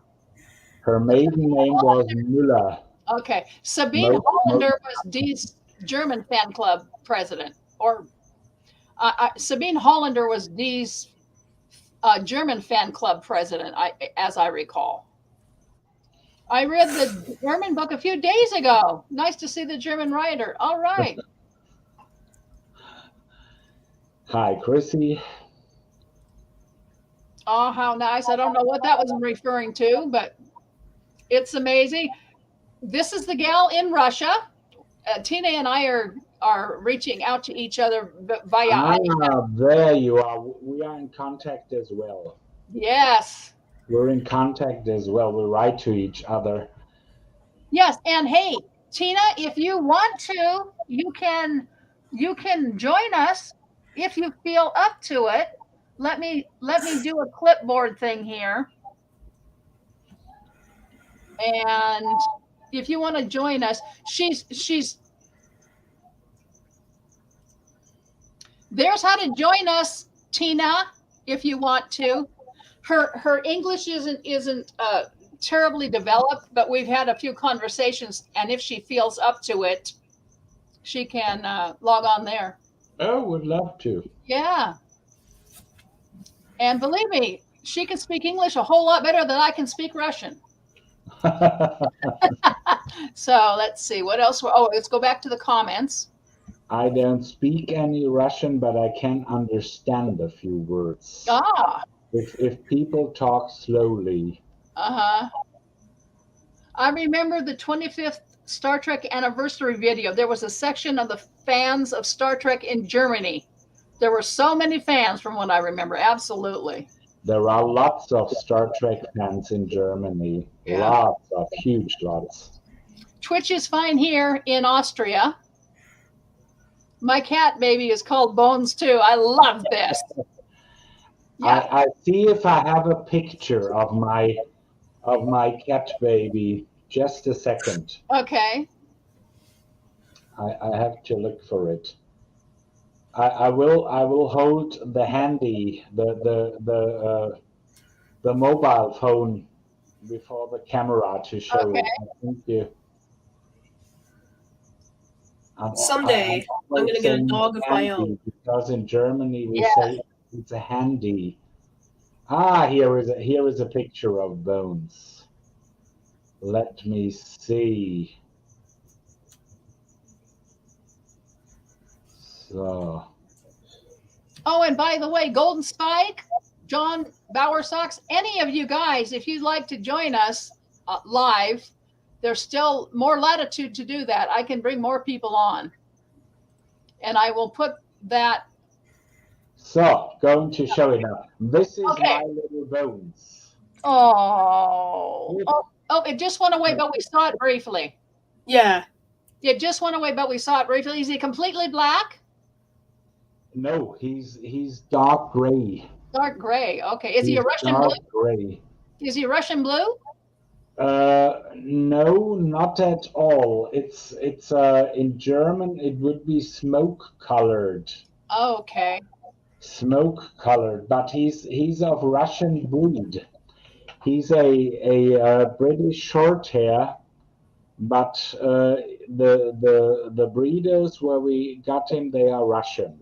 Her maiden name was Müller. Okay. Sabine Hollander was Dee's German fan club president. Or Sabine Hollander was Dee's German fan club president, as I recall. I read the German book a few days ago. Nice to see the German writer. All right. Hi, Chrissy. Oh, how nice. I don't know what that was referring to, but it's amazing. This is the gal in Russia. Tina and I are reaching out to each other via. There you are. We are in contact as well. Yes. We're in contact as well. We write to each other. Yes, and hey, Tina, if you want to, you can join us if you feel up to it. Let me do a clipboard thing here. And if you want to join us, there's how to join us, Tina, if you want to. Her English isn't terribly developed, but we've had a few conversations, and if she feels up to it, she can log on there. Oh, would love to. Yeah. And believe me, she can speak English a whole lot better than I can speak Russian. So let's see what else. Let's go back to the comments. I don't speak any Russian, but I can understand a few words. Ah. If people talk slowly. I remember the 25th Star Trek anniversary video. There was a section of the fans of Star Trek in Germany. There were so many fans from what I remember. Absolutely. There are lots of Star Trek fans in Germany. Yeah. Lots of huge lots. Twitch is fine here in Austria. My cat baby is called Bones too. I love this. Yeah. I see if I have a picture of my cat baby. Just a second. Okay. I have to look for it. I will hold the handy the mobile phone before the camera to show it. Thank you. Someday I'm gonna get a dog of my own. Because in Germany we say it's a handy. Here is a picture of Bones. Let me see. So. Oh, and by the way, Golden Spike, John Bowersocks, any of you guys, if you'd like to join us live, there's still more latitude to do that. I can bring more people on. And I will put that. So, going to show it now. This is my little Bones. Oh, it just went away, but we saw it briefly. Yeah. It just went away, but we saw it briefly. Is he completely black? No, he's dark gray. Dark gray. Okay. Is he a Russian blue? Dark gray. Is he Russian blue? No, not at all. It's in German it would be smoke colored. Okay. Smoke colored, but he's of Russian breed. He's a British short hair, but the breeders where we got him, they are Russian.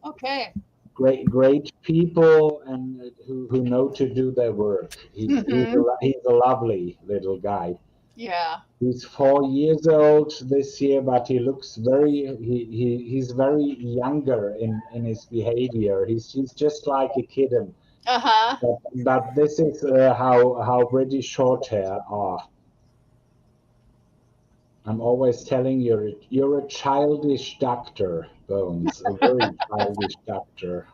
Okay. great people and who know to do their work. He's a lovely little guy. Yeah. He's 4 years old this year, but he looks he's very younger in his behavior. He's just like a kitten. Uh-huh. But this is how British short hair are. I'm always telling you, you're a childish doctor, Bones, a very childish doctor.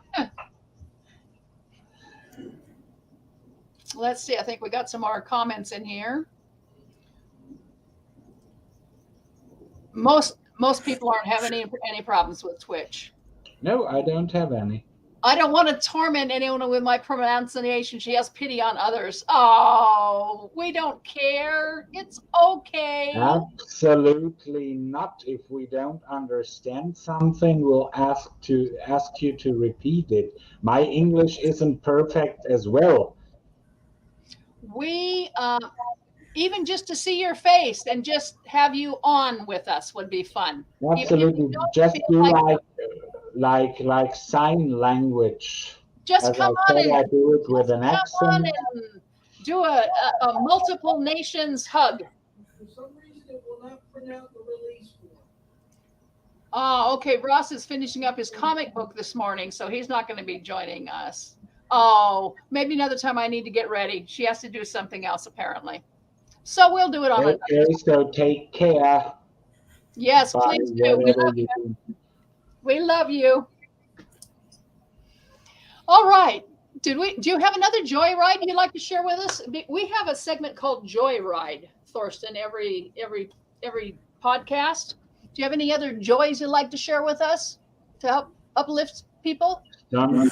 Let's see. I think we got some more comments in here. Most people aren't having any problems with Twitch. No, I don't have any. I don't want to torment anyone with my pronunciation. She has pity on others. Oh, we don't care. It's okay. Absolutely not. If we don't understand something, we'll ask you to repeat it. My English isn't perfect as well. We even just to see your face and just have you on with us would be fun. Absolutely. Just do like sign language. Just As come I on said, and I do it with an come on accent. and do a multiple nations hug. For some reason, it will not print out the release form. Oh, okay. Ross is finishing up his comic book this morning, so he's not going to be joining us. Oh, maybe another time I need to get ready. She has to do something else, apparently. So we'll do it on it. Okay, so take care. Yes, Bye, please do. We whatever love you you. do. We love you. All right. Do you have another joyride you'd like to share with us? We have a segment called Joyride, Thorsten, every podcast. Do you have any other joys you'd like to share with us to help uplift people? Some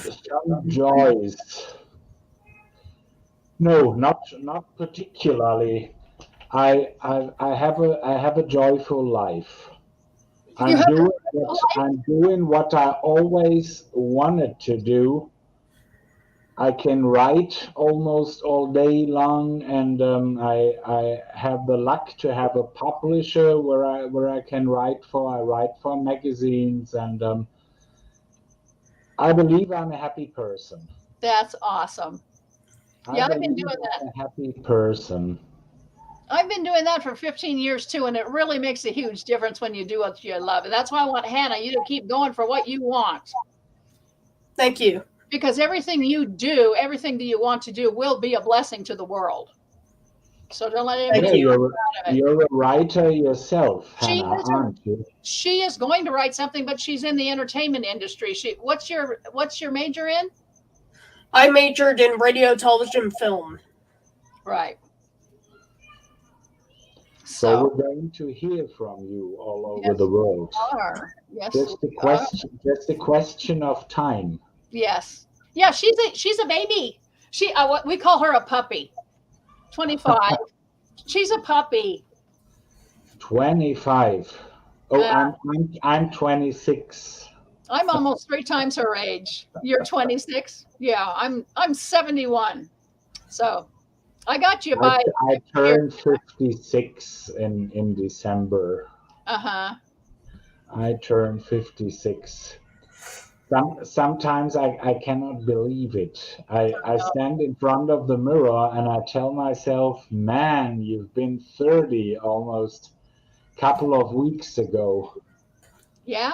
joys. No, not particularly. I have a joyful life. I'm doing what I always wanted to do. I can write almost all day long, and I have the luck to have a publisher where I can write for. I write for magazines, and I believe I'm a happy person. That's awesome. Yeah, I've been doing that. I'm a happy person. I've been doing that for 15 years too, and it really makes a huge difference when you do what you love. And that's why I want Hannah, you to keep going for what you want. Thank you. Because everything you do, everything that you want to do will be a blessing to the world. So don't let anybody you're a writer yourself, Hannah, aren't you? She is going to write something, but she's in the entertainment industry. What's your major in? I majored in radio, television, film. Right. So we're going to hear from you all over the world. Yes, just a question of time. Yes. Yeah, she's a baby. We call her a puppy. 25. She's a puppy. 25. Oh, I'm 26. I'm almost 3 times her age. You're 26. Yeah, I'm 71. So I got you by. I turned 56 in December. I turned 56. Sometimes I cannot believe it. I stand in front of the mirror and I tell myself, man, you've been 30 almost a couple of weeks ago. Yeah.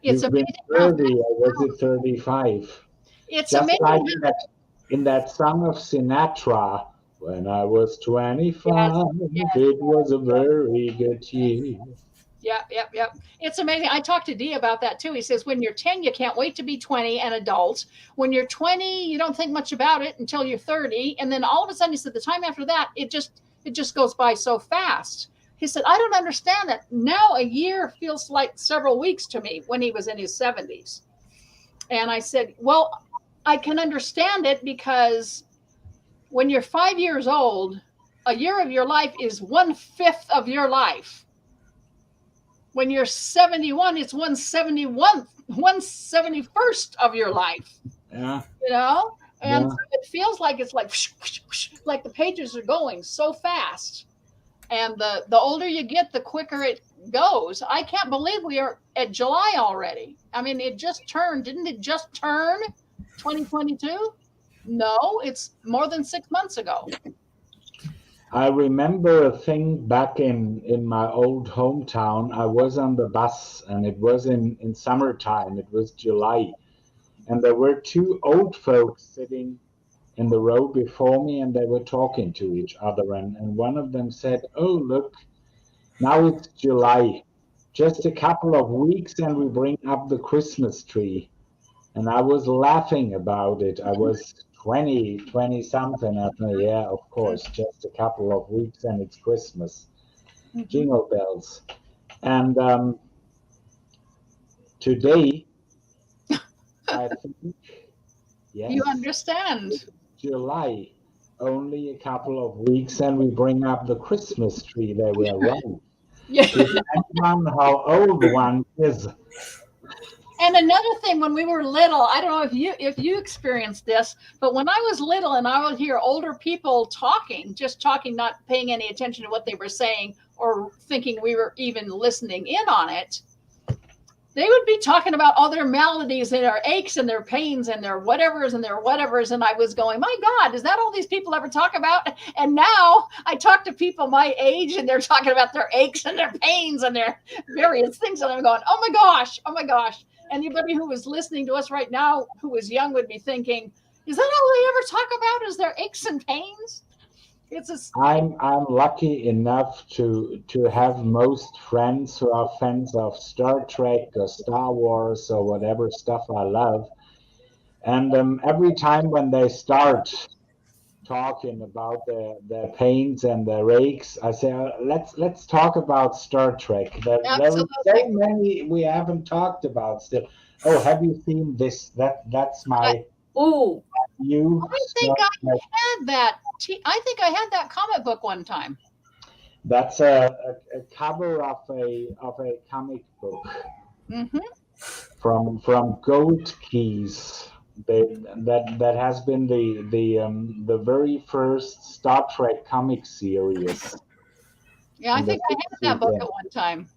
It's You've been 30, or was it 35? It's just amazing. Like in that song of Sinatra, when I was 25, it was a very good year. Yep. It's amazing. I talked to Dee about that too. He says, when you're 10, you can't wait to be 20 and adult. When you're 20, you don't think much about it until you're 30. And then all of a sudden, he said, the time after that, it just goes by so fast. He said, I don't understand that. Now a year feels like several weeks to me when he was in his 70s. And I said, well, I can understand it because when you're 5 years old, a year of your life is 1/5 of your life. When you're 71, it's 1/71st of your life. Yeah. You know? And so it feels like it's like the pages are going so fast. And the older you get, the quicker goes. I can't believe we are at July already. I mean, it just turned, didn't it just turn 2022? No, it's more than 6 months ago. I remember a thing back in my old hometown. I was on the bus, and it was in summertime. It was July, and there were two old folks sitting in the row before me, and they were talking to each other. And one of them said, "Oh, look, now it's July. Just a couple of weeks, and we bring up the Christmas tree." And I was laughing about it. I was 20 something. I thought, yeah, of course, just a couple of weeks and it's Christmas. Jingle bells. And today, I think, yes, You understand. July, only a couple of weeks, and we bring up the Christmas tree. They were right. Yeah. Depends on how old one is. And another thing, when we were little, I don't know if you experienced this, but when I was little and I would hear older people talking, just talking, not paying any attention to what they were saying or thinking we were even listening in on it, they would be talking about all their maladies and their aches and their pains and their whatevers and their whatevers. And I was going, my God, is that all these people ever talk about? And now I talk to people my age and they're talking about their aches and their pains and their various things. And I'm going, oh my gosh, oh my gosh. Anybody who was listening to us right now who was young would be thinking, is that all they ever talk about, is their aches and pains? I'm lucky enough to have most friends who are fans of Star Trek or Star Wars or whatever stuff I love. And every time when they start talking about their pains and their aches, I say, let's talk about Star Trek. There are so many we haven't talked about still. Oh, have you seen this? That's my new. I think I had that. I think I had that comic book one time. That's a cover of a comic book from Gold Keys. That has been the very first Star Trek comic series. Yeah, I think I had that book at one time.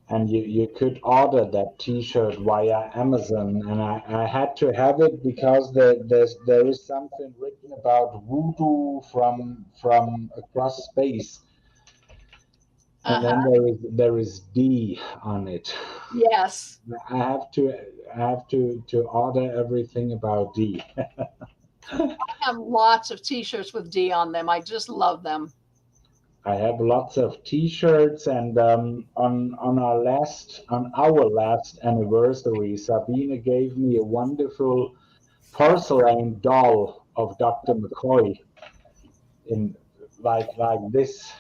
And you could order that T-shirt via Amazon, and I had to have it because there is something written about voodoo from across space, and then there is D on it. Yes. I have to order everything about D. I have lots of T-shirts with D on them. I just love them. I have lots of T-shirts, and on our last anniversary, Sabine gave me a wonderful porcelain doll of Dr. McCoy in like this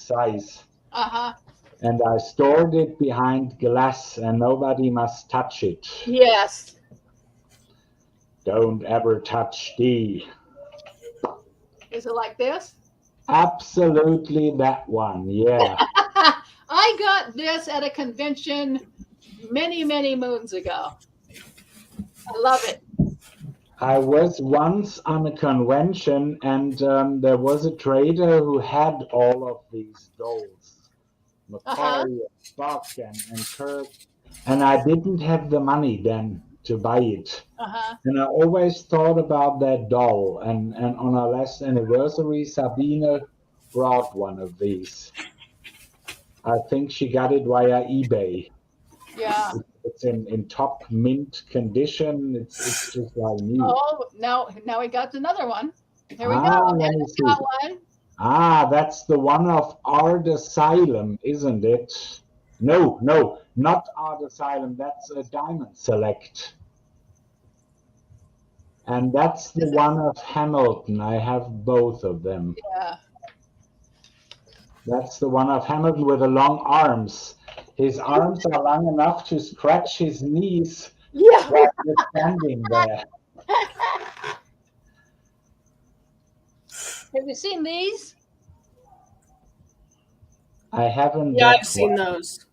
size. And I stored it behind glass, and nobody must touch it. Yes. Don't ever touch D. Is it like this? Absolutely that one, yeah. I got this at a convention many, many moons ago. I love it. I was once on a convention, and there was a trader who had all of these dolls, McCoy, Spock, and Kirk, and I didn't have the money then to buy it. And I always thought about that doll, and on our last anniversary, Sabine brought one of these. I think she got it via eBay. Yeah. It's in top mint condition. It's just like new. Oh, now we got another one. Here we go. Let me see. Got one. That's the one of Art Asylum, isn't it? No, not Art Asylum. That's a Diamond Select. And that's the one of Hamilton. I have both of them. Yeah. That's the one of Hamilton with the long arms. His arms are long enough to scratch his knees while he's standing there. Have you seen these? I haven't. Yeah, I've seen those.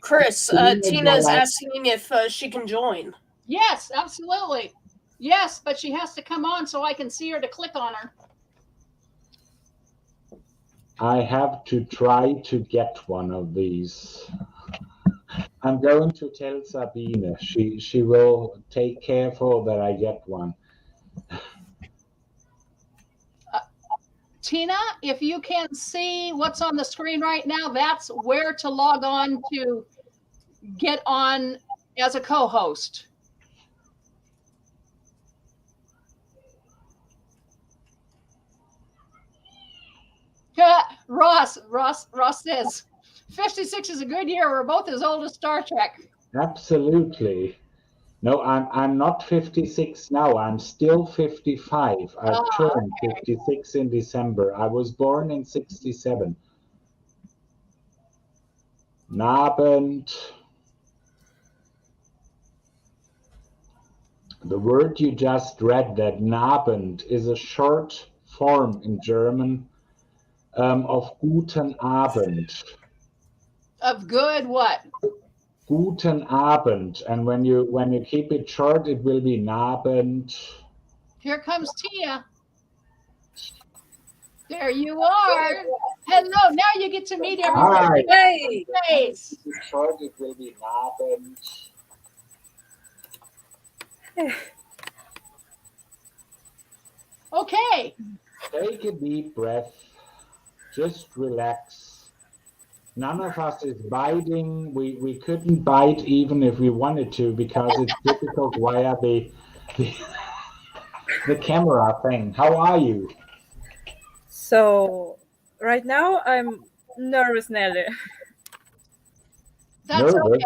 Kris, Tina's asking if she can join. Yes, absolutely. Yes, but she has to come on so I can see her to click on her. I have to try to get one of these. I'm going to tell Sabine. She will take care for that I get one. Tina, if you can't see what's on the screen right now, that's where to log on to get on as a co-host. Ross says 56 is a good year. We're both as old as Star Trek. Absolutely. No, I'm not 56 now. I'm still 55. I've turned 56 in December. I was born in 67. Nabend. The word you just read, that Nabend, is a short form in German of Guten Abend. Of good what? Guten Abend. And when you keep it short, it will be Nabend. Here comes Tia. There you are. Hello. Now you get to meet everybody. Hey. Face. Keep it short, it will be Nabend. Okay. Take a deep breath. Just relax. None of us is biting. We couldn't bite even if we wanted to because it's difficult via the camera thing. How are you? So right now I'm nervous, Nelly. That's Nervous? okay.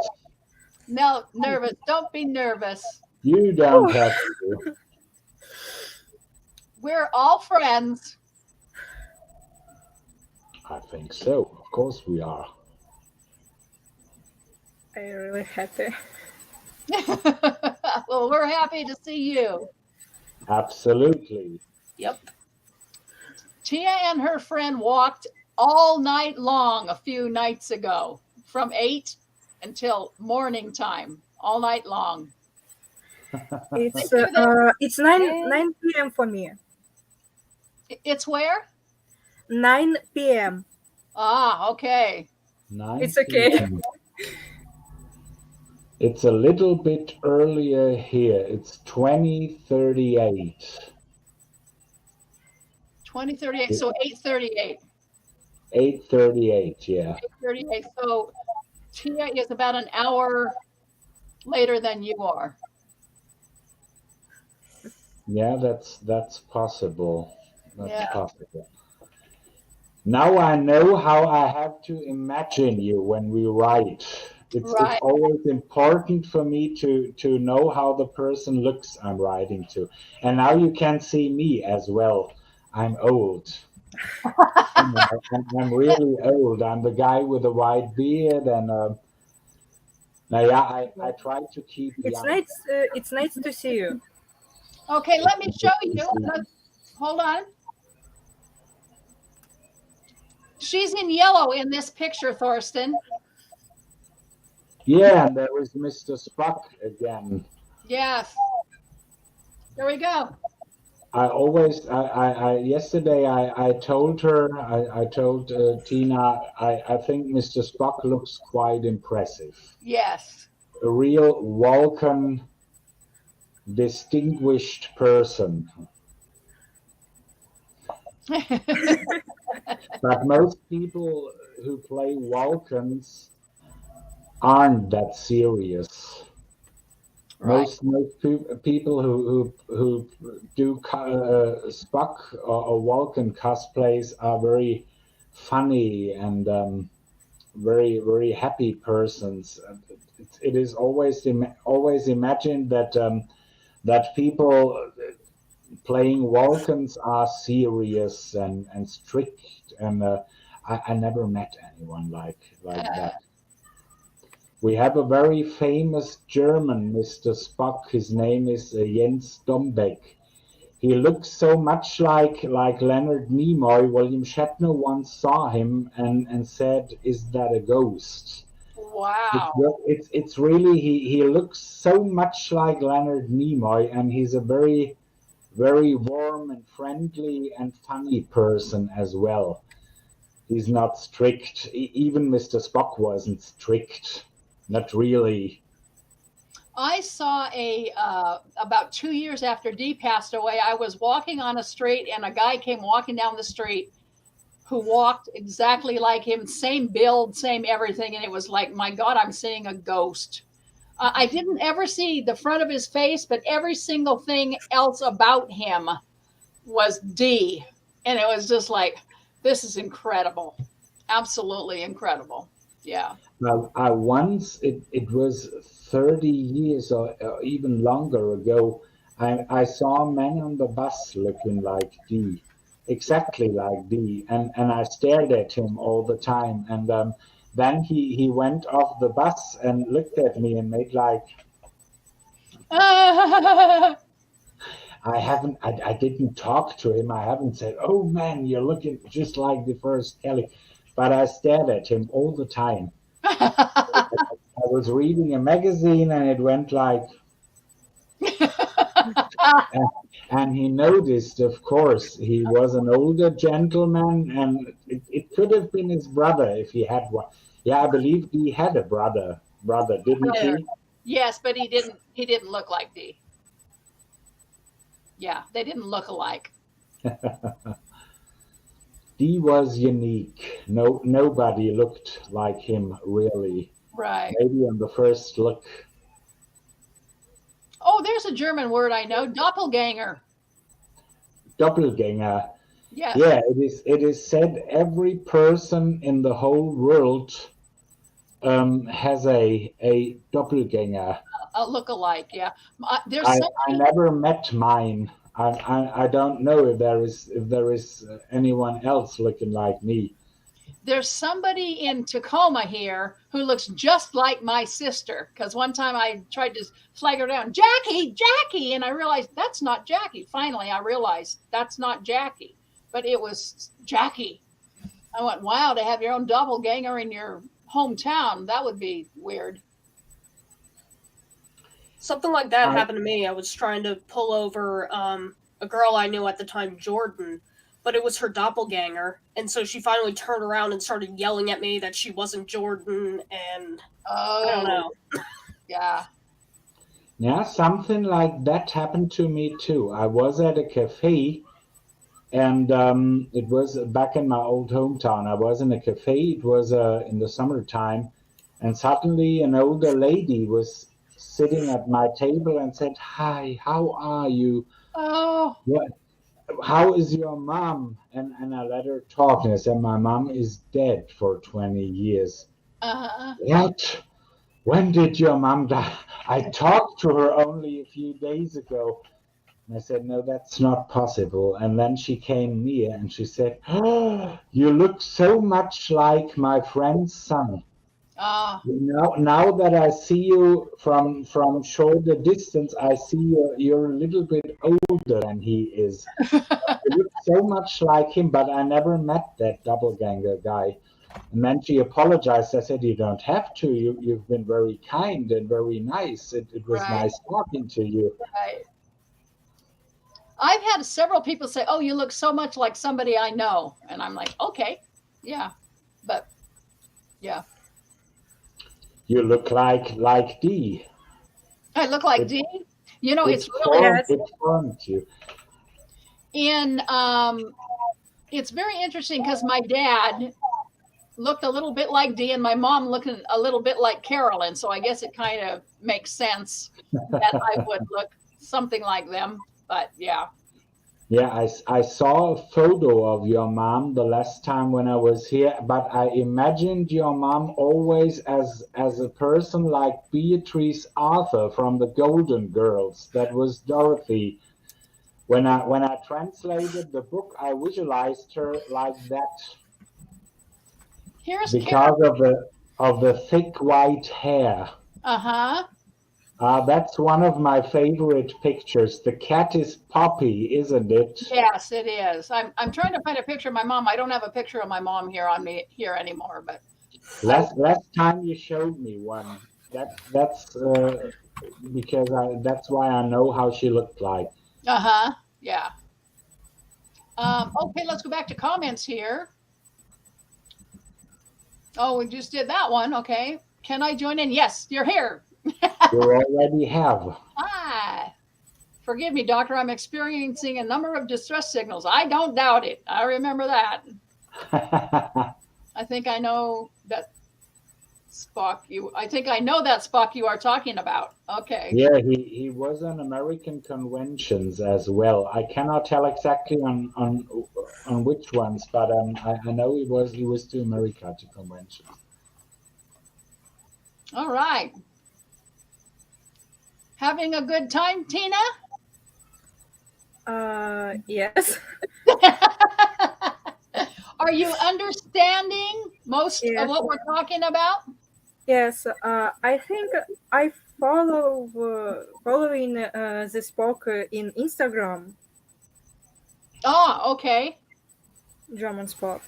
No, nervous. Don't be nervous. You don't have to. We're all friends. I think so. Of course we are. I'm really happy. Well, we're happy to see you. Absolutely. Yep. Tia and her friend walked all night long a few nights ago, from 8 until morning time, all night long. It's 9 p.m. for me. It's where? 9 p.m. Ah, okay. It's okay. It's a little bit earlier here. It's 20:38. 20:38, so 8:38. 8:38, yeah. 8:38. So Tia is about an hour later than you are. Yeah, that's possible. That's Yeah. possible. Now I know how I have to imagine you when we write. It's always important for me to know how the person looks I'm writing to. And now you can see me as well. I'm old. I'm really old. I'm the guy with the white beard and I try to keep young. It's nice to see you. Okay, let me show you. Hold on. She's in yellow in this picture, Thorsten. Yeah, and there was Mr. Spock again. Yes. There we go. Yesterday I told her, I told Tina, I think Mr. Spock looks quite impressive. Yes. A real Vulcan distinguished person. But most people who play Vulcans aren't that serious. Right. Most people who do Spock or Vulcan cosplays are very funny and very, very happy persons. It is always imagined that people playing Vulcans are serious and strict, and I never met anyone like that. We have a very famous German, Mr. Spock. His name is Jens Dombeck. He looks so much like Leonard Nimoy. William Shatner once saw him and said, "Is that a ghost?" Wow. It's really, he looks so much like Leonard Nimoy, and he's a very, very warm and friendly and funny person as well. He's not strict. Even Mr. Spock wasn't strict. Not really. I saw about 2 years after Dee passed away, I was walking on a street and a guy came walking down the street who walked exactly like him, same build, same everything. And it was like, my God, I'm seeing a ghost. I didn't ever see the front of his face, but every single thing else about him was Dee. And it was just like, this is incredible. Absolutely incredible. Yeah. Well, it was 30 years or even longer ago, I saw a man on the bus looking like Dee, exactly like Dee, and I stared at him all the time. And then he went off the bus and looked at me and made like, I didn't talk to him. I haven't said, oh man, you're looking just like DeForest Kelley. But I stared at him all the time. I was reading a magazine and it went like, and he noticed, of course, he was an older gentleman, and it could have been his brother if he had one. Yeah, I believe he had a brother, didn't he? Yes, but he didn't look like Dee. Yeah, they didn't look alike. Dee was unique. Nobody looked like him, really. Right. Maybe on the first look. Oh, there's a German word I know, doppelganger. Doppelganger. Yes. Yeah, it is said every person in the whole world has a doppelganger. A look-alike, yeah. There's I never met mine. I don't know if there is anyone else looking like me. There's somebody in Tacoma here who looks just like my sister. Because one time I tried to flag her down, Jackie, and I realized that's not Jackie. Finally, I realized that's not Jackie, but it was Jackie. I went, wow, to have your own doppelganger in your hometown, that would be weird. Something like that happened to me. I was trying to pull over a girl I knew at the time, Jordan, but it was her doppelganger. And so she finally turned around and started yelling at me that she wasn't Jordan. And I don't know. Yeah. Yeah, something like that happened to me too. I was at a cafe, and it was back in my old hometown. I was in a cafe. It was in the summertime, and suddenly an older lady was sitting at my table and said, "Hi, how are you? Oh. What? How is your mom?" And I let her talk, and I said, "My mom is dead for 20 years." What? When did your mom die? I talked to her only a few days ago. And I said, "No, that's not possible." And then she came near and she said, "Oh, you look so much like my friend's son." Now that I see you from shorter distance, I see you're a little bit older than he is. You look so much like him, but I never met that doppelganger guy. And then she apologized. I said, "You don't have to. You've been very kind and very nice. It was nice talking to you." Right. I've had several people say, "Oh, you look so much like somebody I know," and I'm like, "Okay, yeah, but yeah." You look like Dee. I look like Dee. You know, it's really it formed you. And it's very interesting because my dad looked a little bit like Dee and my mom looking a little bit like Carolyn. So I guess it kind of makes sense that I would look something like them. But yeah. Yeah, I saw a photo of your mom the last time when I was here, but I imagined your mom always as a person like Beatrice Arthur from the Golden Girls. That was Dorothy. When I translated the book, I visualized her like that. Here's because of the thick white hair. That's one of my favorite pictures. The cat is Poppy, isn't it? Yes, it is. I'm trying to find a picture of my mom. I don't have a picture of my mom here on me here anymore. But last time you showed me one. That's because that's why I know how she looked like. Yeah. Okay, let's go back to comments here. Oh, we just did that one. Okay. Can I join in? Yes, you're here. You already have. Hi. Forgive me, doctor. I'm experiencing a number of distress signals. I don't doubt it. I remember that. I think I know that Spock. I think I know that Spock you are talking about. Okay. Yeah, he was on American conventions as well. I cannot tell exactly on which ones, but I know he was to America to conventions. All right. Having a good time, Tina? Yes. Are you understanding most of what we're talking about? Yes. I think I following this book in Instagram. Oh, okay. German Spock.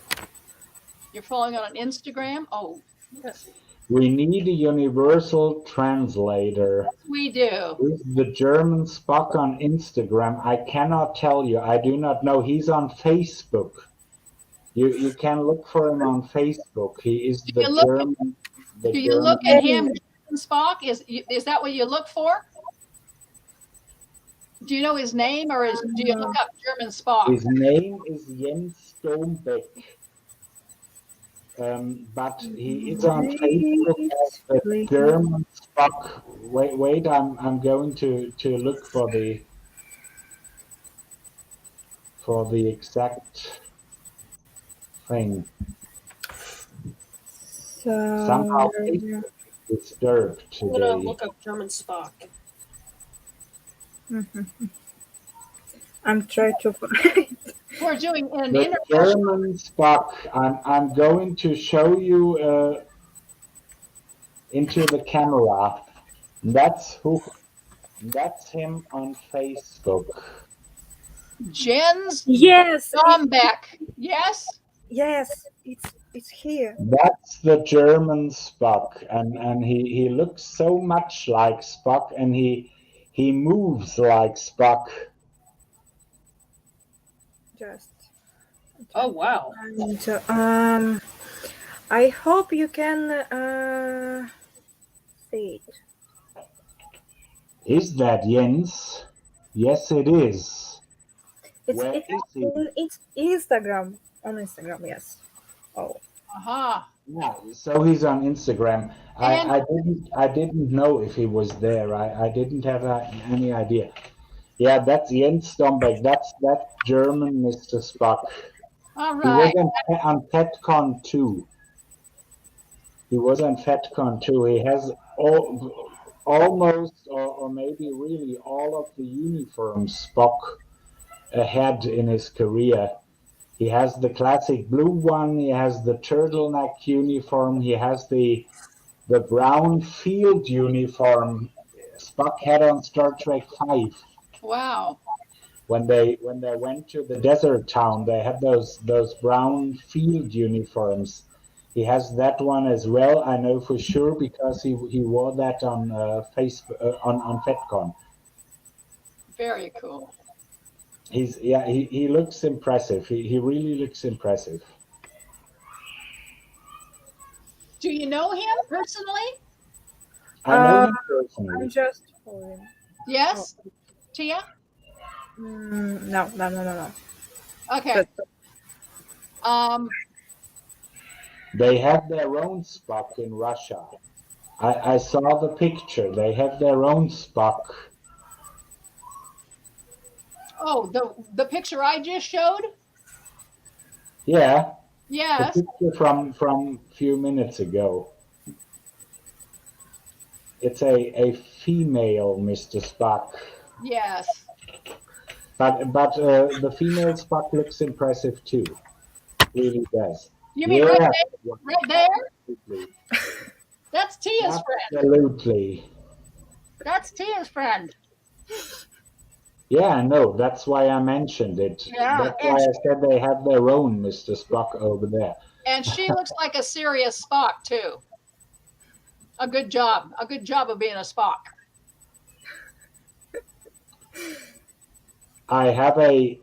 You're following on Instagram? Oh, Yes. We need a universal translator. we do. Is the German Spock on Instagram? I cannot tell you. I do not know. He's on Facebook. You can look for him on Facebook. He is the German. Do you look at him, Spock? Is that what you look for? Do you know his name, or do you look up German Spock? His name is Jens Stombeck. But he is on Facebook as the German Spock. Wait, I'm going to look for the exact thing. Somehow Facebook is disturbed I'm gonna today. look up German Spock. I'm trying to find. We're doing an The international. German Spock. I'm going to show you into the camera. That's him on Facebook. Jens Yes. Dombeck. Yes? Yes. It's here. That's the German Spock, and he looks so much like Spock, and he moves like Spock. Just. Oh wow. And I hope you can see it. Is that Jens? Yes, it is. Where is he? It's Instagram. On Instagram, yes. Oh. Aha. Yeah, so he's on Instagram. I didn't know if he was there. I didn't have any idea. Yeah, that's Jens Stombeck. That's that German Mr. Spock. All He was right. on FedCon 2. He was on FedCon 2. He has almost or maybe really all of the uniforms Spock had in his career. He has the classic blue one. He has the turtleneck uniform. He has the brown field uniform Spock had on Star Trek 5. Wow. When they went to the desert town, they had those brown field uniforms. He has that one as well. I know for sure because he wore that on Facebook on FedCon. Very cool. He looks impressive. He really looks impressive. Do you know him personally? I know him I'm personally. just following. Yes? Tia? No. Okay. They have their own Spock in Russia. I saw the picture. They have their own Spock. Oh, the picture I just showed? Yeah. Yes. The picture from a few minutes ago. It's a female Mr. Spock. Yes. But the female Spock looks impressive too. Really does. You mean right there? Right there? Absolutely. That's Tia's friend. Absolutely. That's Tia's friend. Yeah, I know. That's why I mentioned it. Yeah, That's why I said they have their own Mr. Spock over there. And she looks like a serious Spock too. A good job. A good job of being a Spock. I have a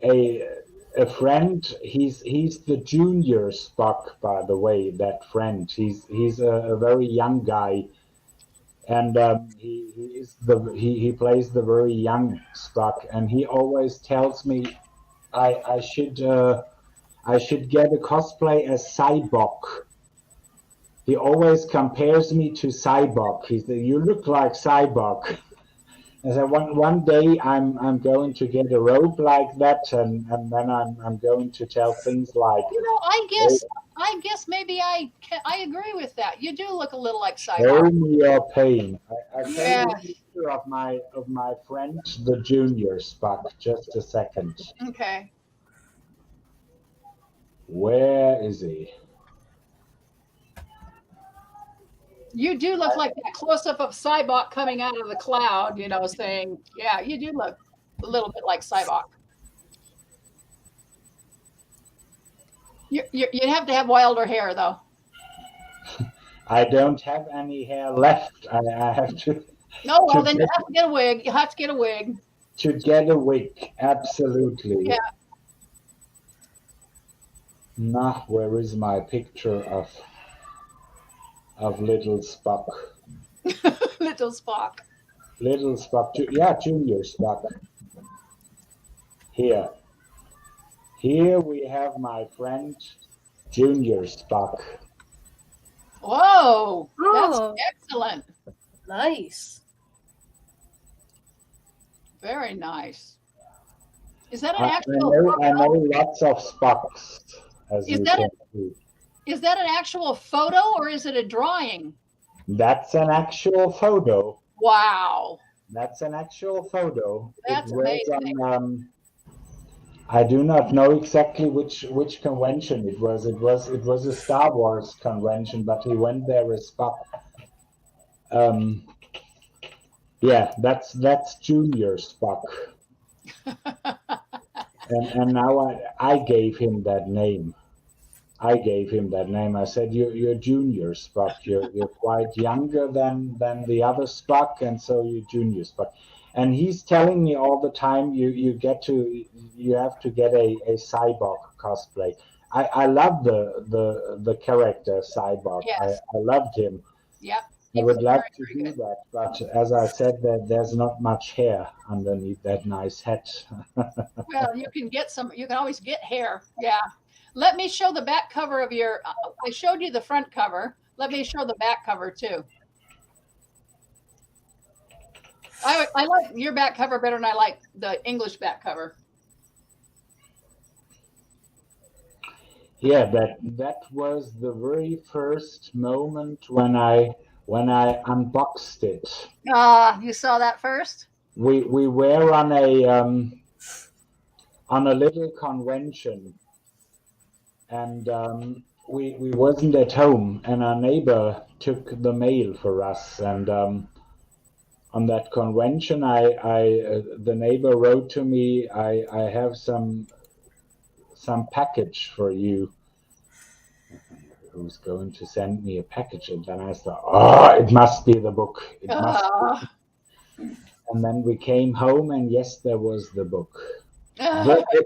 a friend. He's the junior Spock, by the way. That friend. He's a very young guy, and he plays the very young Spock, and he always tells me I should get a cosplay as Cyborg. He always compares me to Cyborg. He said, "You look like Cyborg." I said, one day I'm going to get a robe like that, and then I'm going to tell things like, I guess maybe I agree with that. You do look a little like "Show Cyborg. me your pain." I sent Yeah. you a picture of my friend, the junior Spock. Just a second. Okay. Where is he? You do look like that close-up of Cyborg coming out of the cloud, saying, yeah, you do look a little bit like Cyborg. You have to have wilder hair, though. I don't have any hair left. I have to. No, well, then you have to get a wig. You have to get a wig. To get a wig, absolutely. Yeah. Nah, where is my picture of little Spock? Little Spock. Little Spock, junior Spock. Here we have my friend, Junior Spock. Whoa, that's Oh. excellent. Nice. Very nice. Is that an I actual know lots of Spocks, as Is you that can see. Is that an actual photo or is it a drawing? That's an actual photo. Wow. That's an actual photo. That's it was amazing. on, I do not know exactly which convention it was. It was a Star Wars convention, but he went there as Spock. Yeah, that's Junior Spock. and now I gave him that name. I said, "You're Junior Spock. You're quite younger than the other Spock, and so you're Junior Spock." And he's telling me all the time, you have to get a Cyborg cosplay. I love the character Cyborg. Yes. I loved him. Yep. I would love very, to very do good. that, but as I said, there's not much hair underneath that nice hat. Well, you can always get hair. Yeah. Let me show the back cover of your, I showed you the front cover. Let me show the back cover too. I like your back cover better than I like the English back cover. Yeah, that was the very first moment when I unboxed it. You saw that first? We were on a little convention, and we wasn't at home, and our neighbor took the mail for us, and on that convention, the neighbor wrote to me, I have some package for you. Who's going to send me a package? And then I thought, oh, it must be the book. It must be. And then we came home, and yes, there was the book. The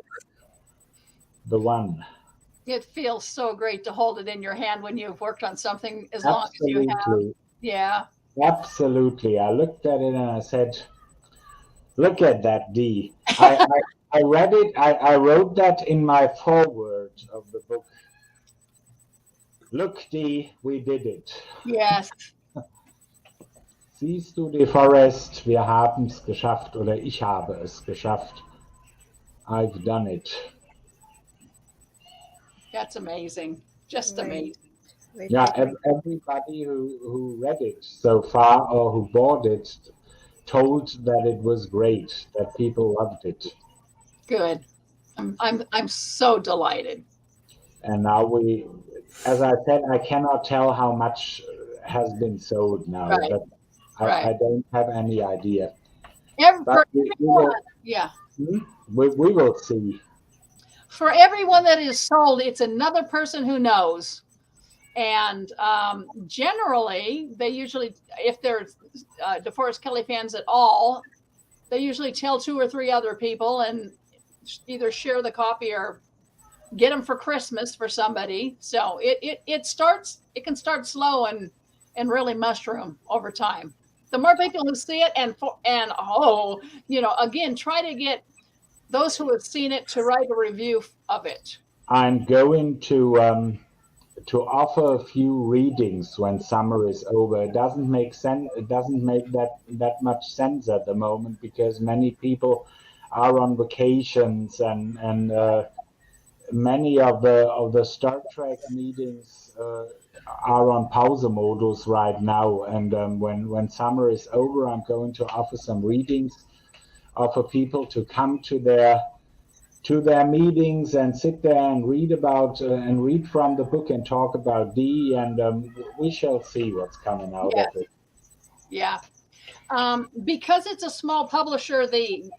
one. It feels so great to hold it in your hand when you've worked on something as long as you have. Absolutely. Yeah. Absolutely. I looked at it and I said, look at that, D. I read it. I wrote that in my foreword of the book. Look, D, we did it. Yes. Siehst du, DeForest, wir haben es geschafft, oder ich habe es geschafft. I've done it. That's amazing. Just amazing. Yeah, everybody who read it so far or who bought it told that it was great, that people loved it. Good. I'm so delighted. And now as I said, I cannot tell how much has been sold now, Right. but I don't have any idea. But we will see. For everyone that is sold, it's another person who knows. And generally, they usually, if they're DeForest Kelley fans at all, they usually tell 2 or 3 other people. And either share the copy or get them for Christmas for somebody. So it can start slow and really mushroom over time. The more people who see it again, try to get those who have seen it to write a review of it. I'm going to offer a few readings when summer is over. It doesn't make sense. It doesn't make that much sense at the moment because many people are on vacations and many of the Star Trek meetings are on pause modus right now. And when summer is over, I'm going to offer some readings, offer people to come to their meetings and sit there and read from the book and talk about D, and we shall see what's coming out of it. Yeah. Because it's a small publisher,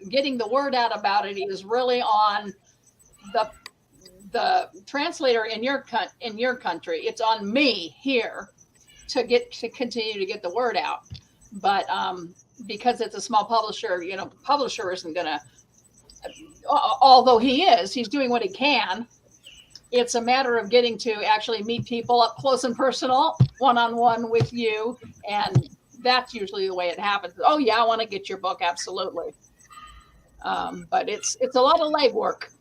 getting the word out about it is really on the translator in your country. It's on me here to continue to get the word out. But because it's a small publisher, publisher isn't going to, although he's doing what he can. It's a matter of getting to actually meet people up close and personal, one-on-one with you. And that's usually the way it happens. Oh yeah, I want to get your book. Absolutely. But it's a lot of legwork.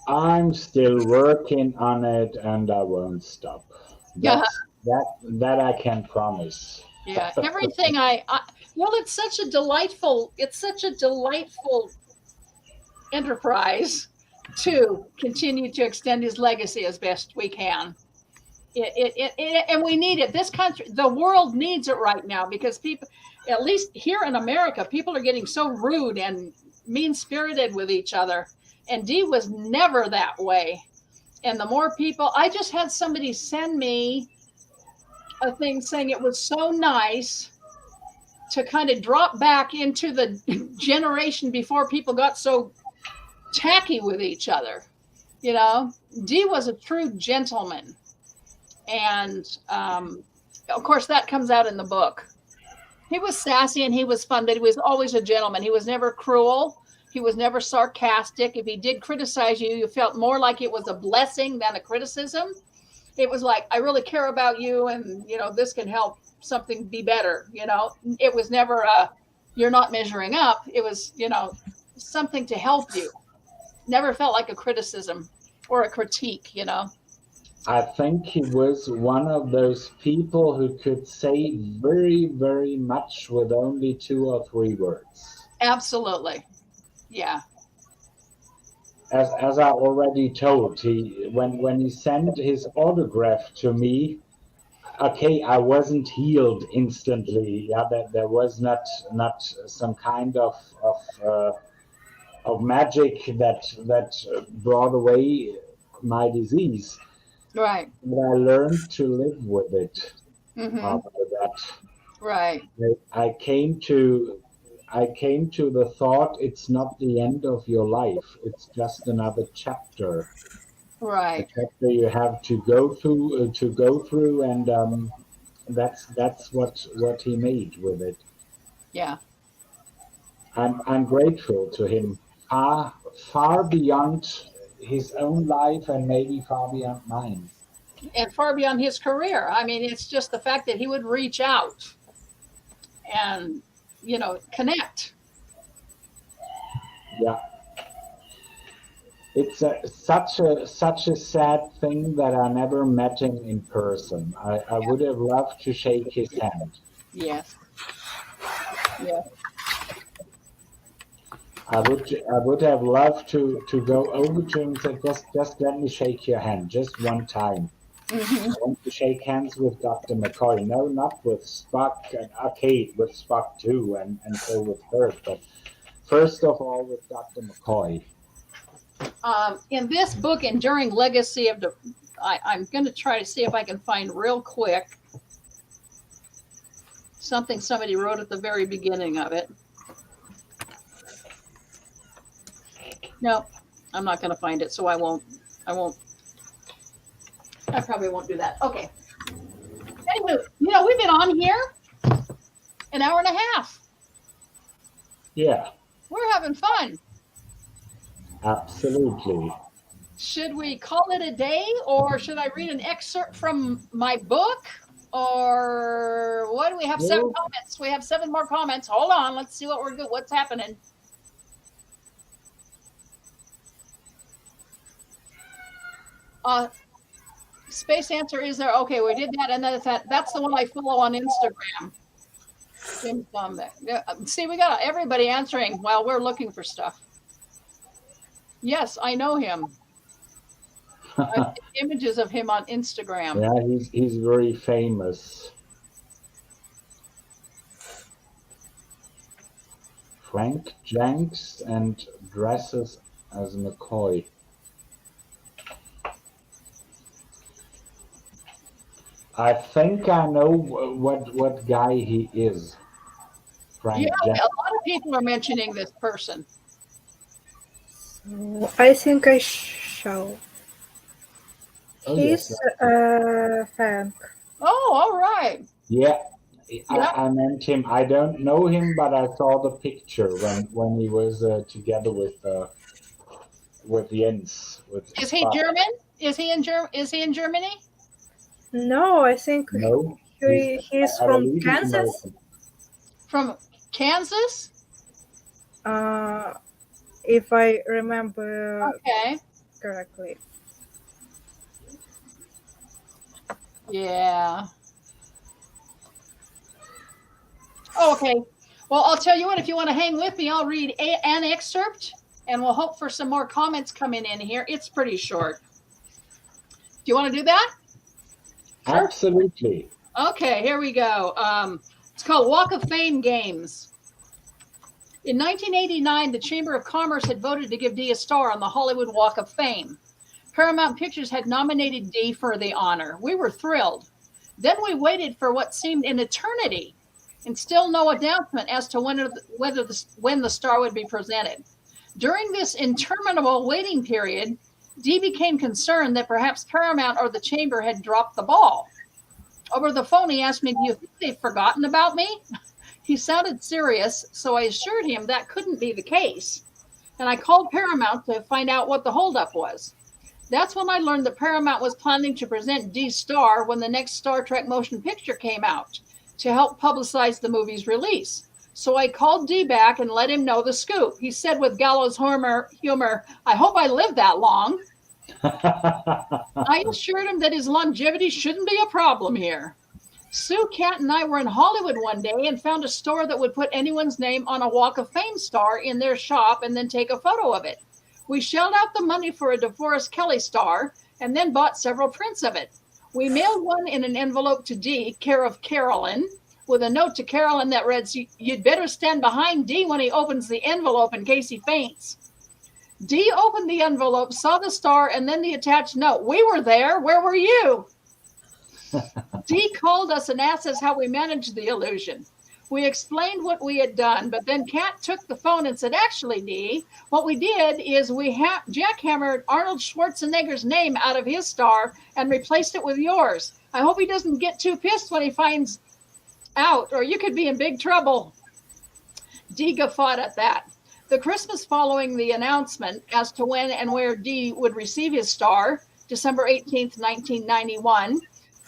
I'm still working on it and I won't stop. That I can promise. Yeah. Everything it's such a delightful enterprise to continue to extend his legacy as best we can. And we need it. This country, the world needs it right now because people, at least here in America, people are getting so rude and mean-spirited with each other. And Dee was never that way. And the more people, I just had somebody send me a thing saying it was so nice to kind of drop back into the generation before people got so tacky with each other. Dee was a true gentleman. And of course, that comes out in the book. He was sassy and he was fun, but he was always a gentleman. He was never cruel. He was never sarcastic. If he did criticize you, you felt more like it was a blessing than a criticism. It was like, I really care about you and, this can help something be better. It was never you're not measuring up. It was, something to help you. Never felt like a criticism or a critique, I think he was one of those people who could say very, very much with only 2 or 3 words. Absolutely. Yeah. As I already told, when he sent his autograph to me, okay, I wasn't healed instantly. Yeah, that there was not some kind of magic that brought away my disease. Right. But I learned to live with it after that. Right. I came to the thought it's not the end of your life. It's just another chapter. Right. A chapter you have to go through, and that's what he made with it. Yeah. I'm grateful to him, far beyond his own life and maybe far beyond mine. And far beyond his career. I mean, it's just the fact that he would reach out and, connect. Yeah. It's such a sad thing that I never met him in person. I would have loved to shake his hand. Yes. Yeah. I would have loved to go over to him and say, just let me shake your hand, just one time. I want to shake hands with Dr. McCoy. No, not with Spock, and okay, with Spock too, and so with her. But first of all, with Dr. McCoy. In this book, Enduring Legacy of I'm going to try to see if I can find real quick something somebody wrote at the very beginning of it. No, I'm not going to find it, so I probably won't do that. Okay. Anyway, we've been on here an hour and a half. Yeah. We're having fun. Absolutely. Should we call it a day, or should I read an excerpt from my book? Or what do we have? 7 No. comments. We have 7 more comments. Hold on. Let's see what we're good. What's happening? Space answer is there. Okay, we did that, and then that's the one I follow on Instagram. See, we got everybody answering while we're looking for stuff. Yes, I know him. I see images of him on Instagram. Yeah, he's very famous. Frank Jenks and dresses as McCoy. I think I know what guy he is. Frank Yeah, Jenks. a lot of people are mentioning this person. I think I shall. Oh, He's yes. Frank. Oh, all right. Yeah, Yeah. I meant him. I don't know him, but I saw the picture when he was together with Jens. Is he German? Is he in Germany? No, I think No, he's I from believe he's Kansas. American. From Kansas? If I remember Okay. correctly. Yeah. Oh, okay. Well, I'll tell you what, if you want to hang with me, I'll read an excerpt and we'll hope for some more comments coming in here. It's pretty short. Do you want to do that? Sure. Absolutely. Okay, here we go. It's called Walk of Fame Games. In 1989, the Chamber of Commerce had voted to give Dee a star on the Hollywood Walk of Fame. Paramount Pictures had nominated Dee for the honor. We were thrilled. Then we waited for what seemed an eternity and still no announcement as to when the star would be presented. During this interminable waiting period, Dee became concerned that perhaps Paramount or the Chamber had dropped the ball. Over the phone, he asked me, "Do you think they've forgotten about me?" He sounded serious, so I assured him that couldn't be the case. And I called Paramount to find out what the holdup was. That's when I learned that Paramount was planning to present Dee's star when the next Star Trek motion picture came out to help publicize the movie's release. So I called Dee back and let him know the scoop. He said with gallows humor, "I hope I live that long." I assured him that his longevity shouldn't be a problem here. Sue, Kat, and I were in Hollywood one day and found a store that would put anyone's name on a Walk of Fame star in their shop and then take a photo of it. We shelled out the money for a DeForest Kelley star and then bought several prints of it. We mailed one in an envelope to Dee, care of Carolyn, with a note to Carolyn that read, "You'd better stand behind Dee when he opens the envelope in case he faints." Dee opened the envelope, saw the star, and then the attached note. "We were there. Where were you?" Dee called us and asked us how we managed the illusion. We explained what we had done, but then Kat took the phone and said, "Actually, Dee, what we did is we jackhammered Arnold Schwarzenegger's name out of his star and replaced it with yours. I hope he doesn't get too pissed when he finds out, or you could be in big trouble." Dee guffawed at that. The Christmas following the announcement as to when and where Dee would receive his star, December 18th, 1991,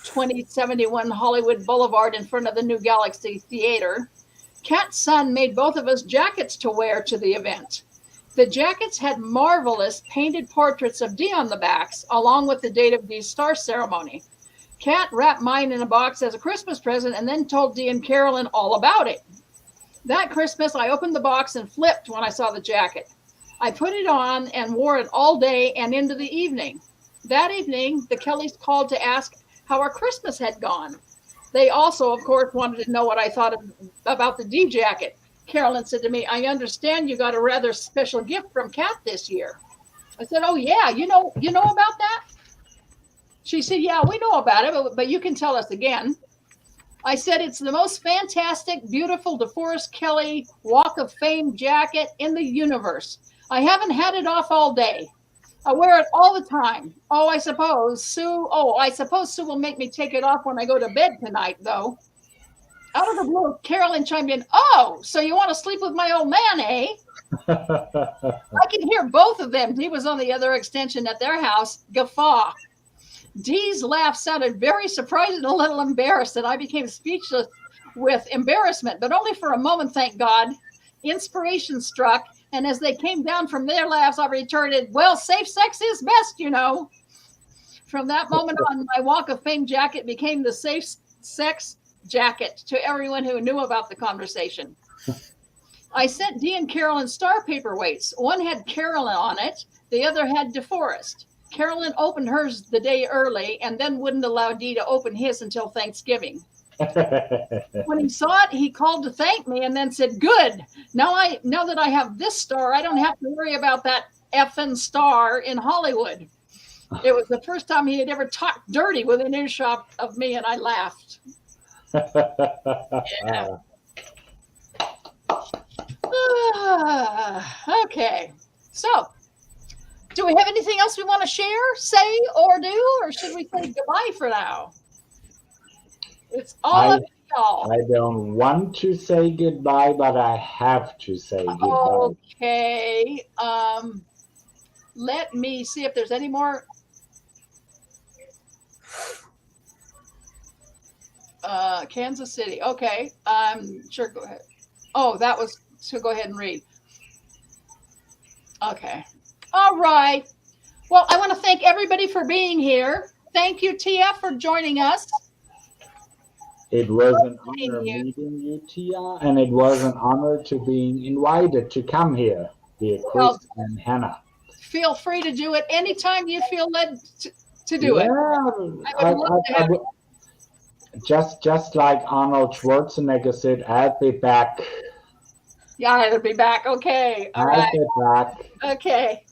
2071 Hollywood Boulevard in front of the New Galaxy Theater, Kat's son made both of us jackets to wear to the event. The jackets had marvelous painted portraits of Dee on the backs, along with the date of Dee's star ceremony. Kat wrapped mine in a box as a Christmas present and then told Dee and Carolyn all about it. That Christmas, I opened the box and flipped when I saw the jacket. I put it on and wore it all day and into the evening. That evening, the Kellys called to ask how our Christmas had gone. They also, of course, wanted to know what I thought about the Dee jacket. Carolyn said to me, "I understand you got a rather special gift from Kat this year." I said, "Oh yeah, you know about that?" She said, "Yeah, we know about it, but you can tell us again." I said, "It's the most fantastic, beautiful DeForest Kelley Walk of Fame jacket in the universe. I haven't had it off all day. I wear it all the time. I suppose Sue will make me take it off when I go to bed tonight, though." Out of the blue, Carolyn chimed in, "Oh, so you want to sleep with my old man, eh?" I could hear both of them. Dee was on the other extension at their house. Guffaw. Dee's laugh sounded very surprised and a little embarrassed, and I became speechless with embarrassment, but only for a moment, thank God. Inspiration struck, and as they came down from their laughs, I retorted, "Well, safe sex is best, you know." From that moment on, my Walk of Fame jacket became the safe sex jacket to everyone who knew about the conversation. I sent Dee and Carolyn star paperweights. One had Carolyn on it, the other had DeForest. Carolyn opened hers the day early and then wouldn't allow Dee to open his until Thanksgiving. When he saw it, he called to thank me and then said, "Good. Now that I have this star, I don't have to worry about that effing star in Hollywood." It was the first time he had ever talked dirty within earshot of me, and I laughed. Yeah. Okay. So, do we have anything else we want to share, say, or do, or should we say goodbye for now? It's all up to y'all. I don't want to say goodbye, but I have to say goodbye. Okay. Let me see if there's any more. Kansas City. Okay. Sure. Go ahead. Oh, that was, so go ahead and read. Okay. All right. Well, I want to thank everybody for being here. Thank you, Tia, for joining us. It was an honor meeting you, Tia, and it was an honor to being invited to come here, dear Kris and Hannah. Feel free to do it anytime you feel led to do it. I would love to have you. Just like Arnold Schwarzenegger said, I'll be back. Yeah, I'll be back. Okay. All right. I'll be back. Okay.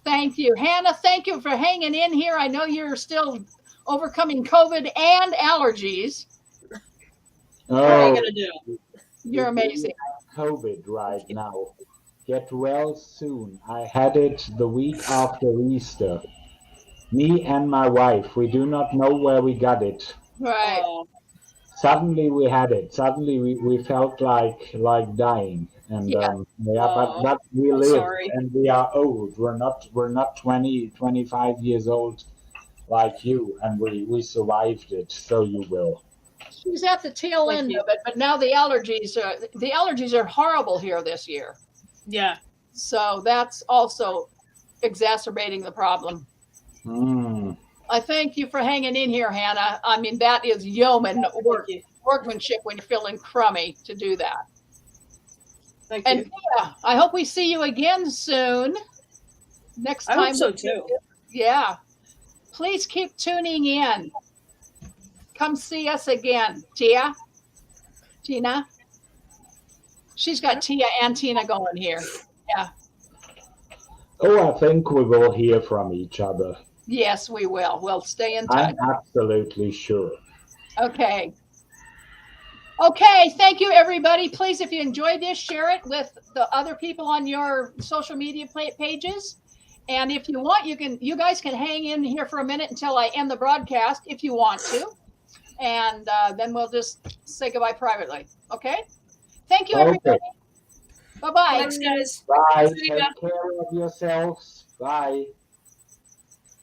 Thank you. Hannah, thank you for hanging in here. I know you're still overcoming COVID and allergies. What are you going to do? You're amazing. COVID right now. Get well soon. I had it the week after Easter. Me and my wife, we do not know where we got it. Right. Suddenly we had it. Suddenly we felt like dying. And but we live and we are old. We're not 20, 25 years old like you, and we survived it. So you will. She's at the tail end of it, but now the allergies are horrible here this year. Yeah. So that's also exacerbating the problem. I thank you for hanging in here, Hannah. I mean, that is yeoman workmanship when you're feeling crummy to do that. Thank you. And yeah, I hope we see you again soon. Next time. I hope so too. Yeah. Please keep tuning in. Come see us again. Tina? She's got Tia and Tina going here. Yeah. Oh, I think we will hear from each other. Yes, we will. We'll stay in touch. I'm absolutely sure. Okay. Okay, thank you, everybody. Please, if you enjoyed this, share it with the other people on your social media pages. And if you want, you guys can hang in here for a minute until I end the broadcast if you want to. And then we'll just say goodbye privately. Okay? Thank you, everybody. Bye-bye. Thanks, guys. Bye. Take care of yourselves. Bye.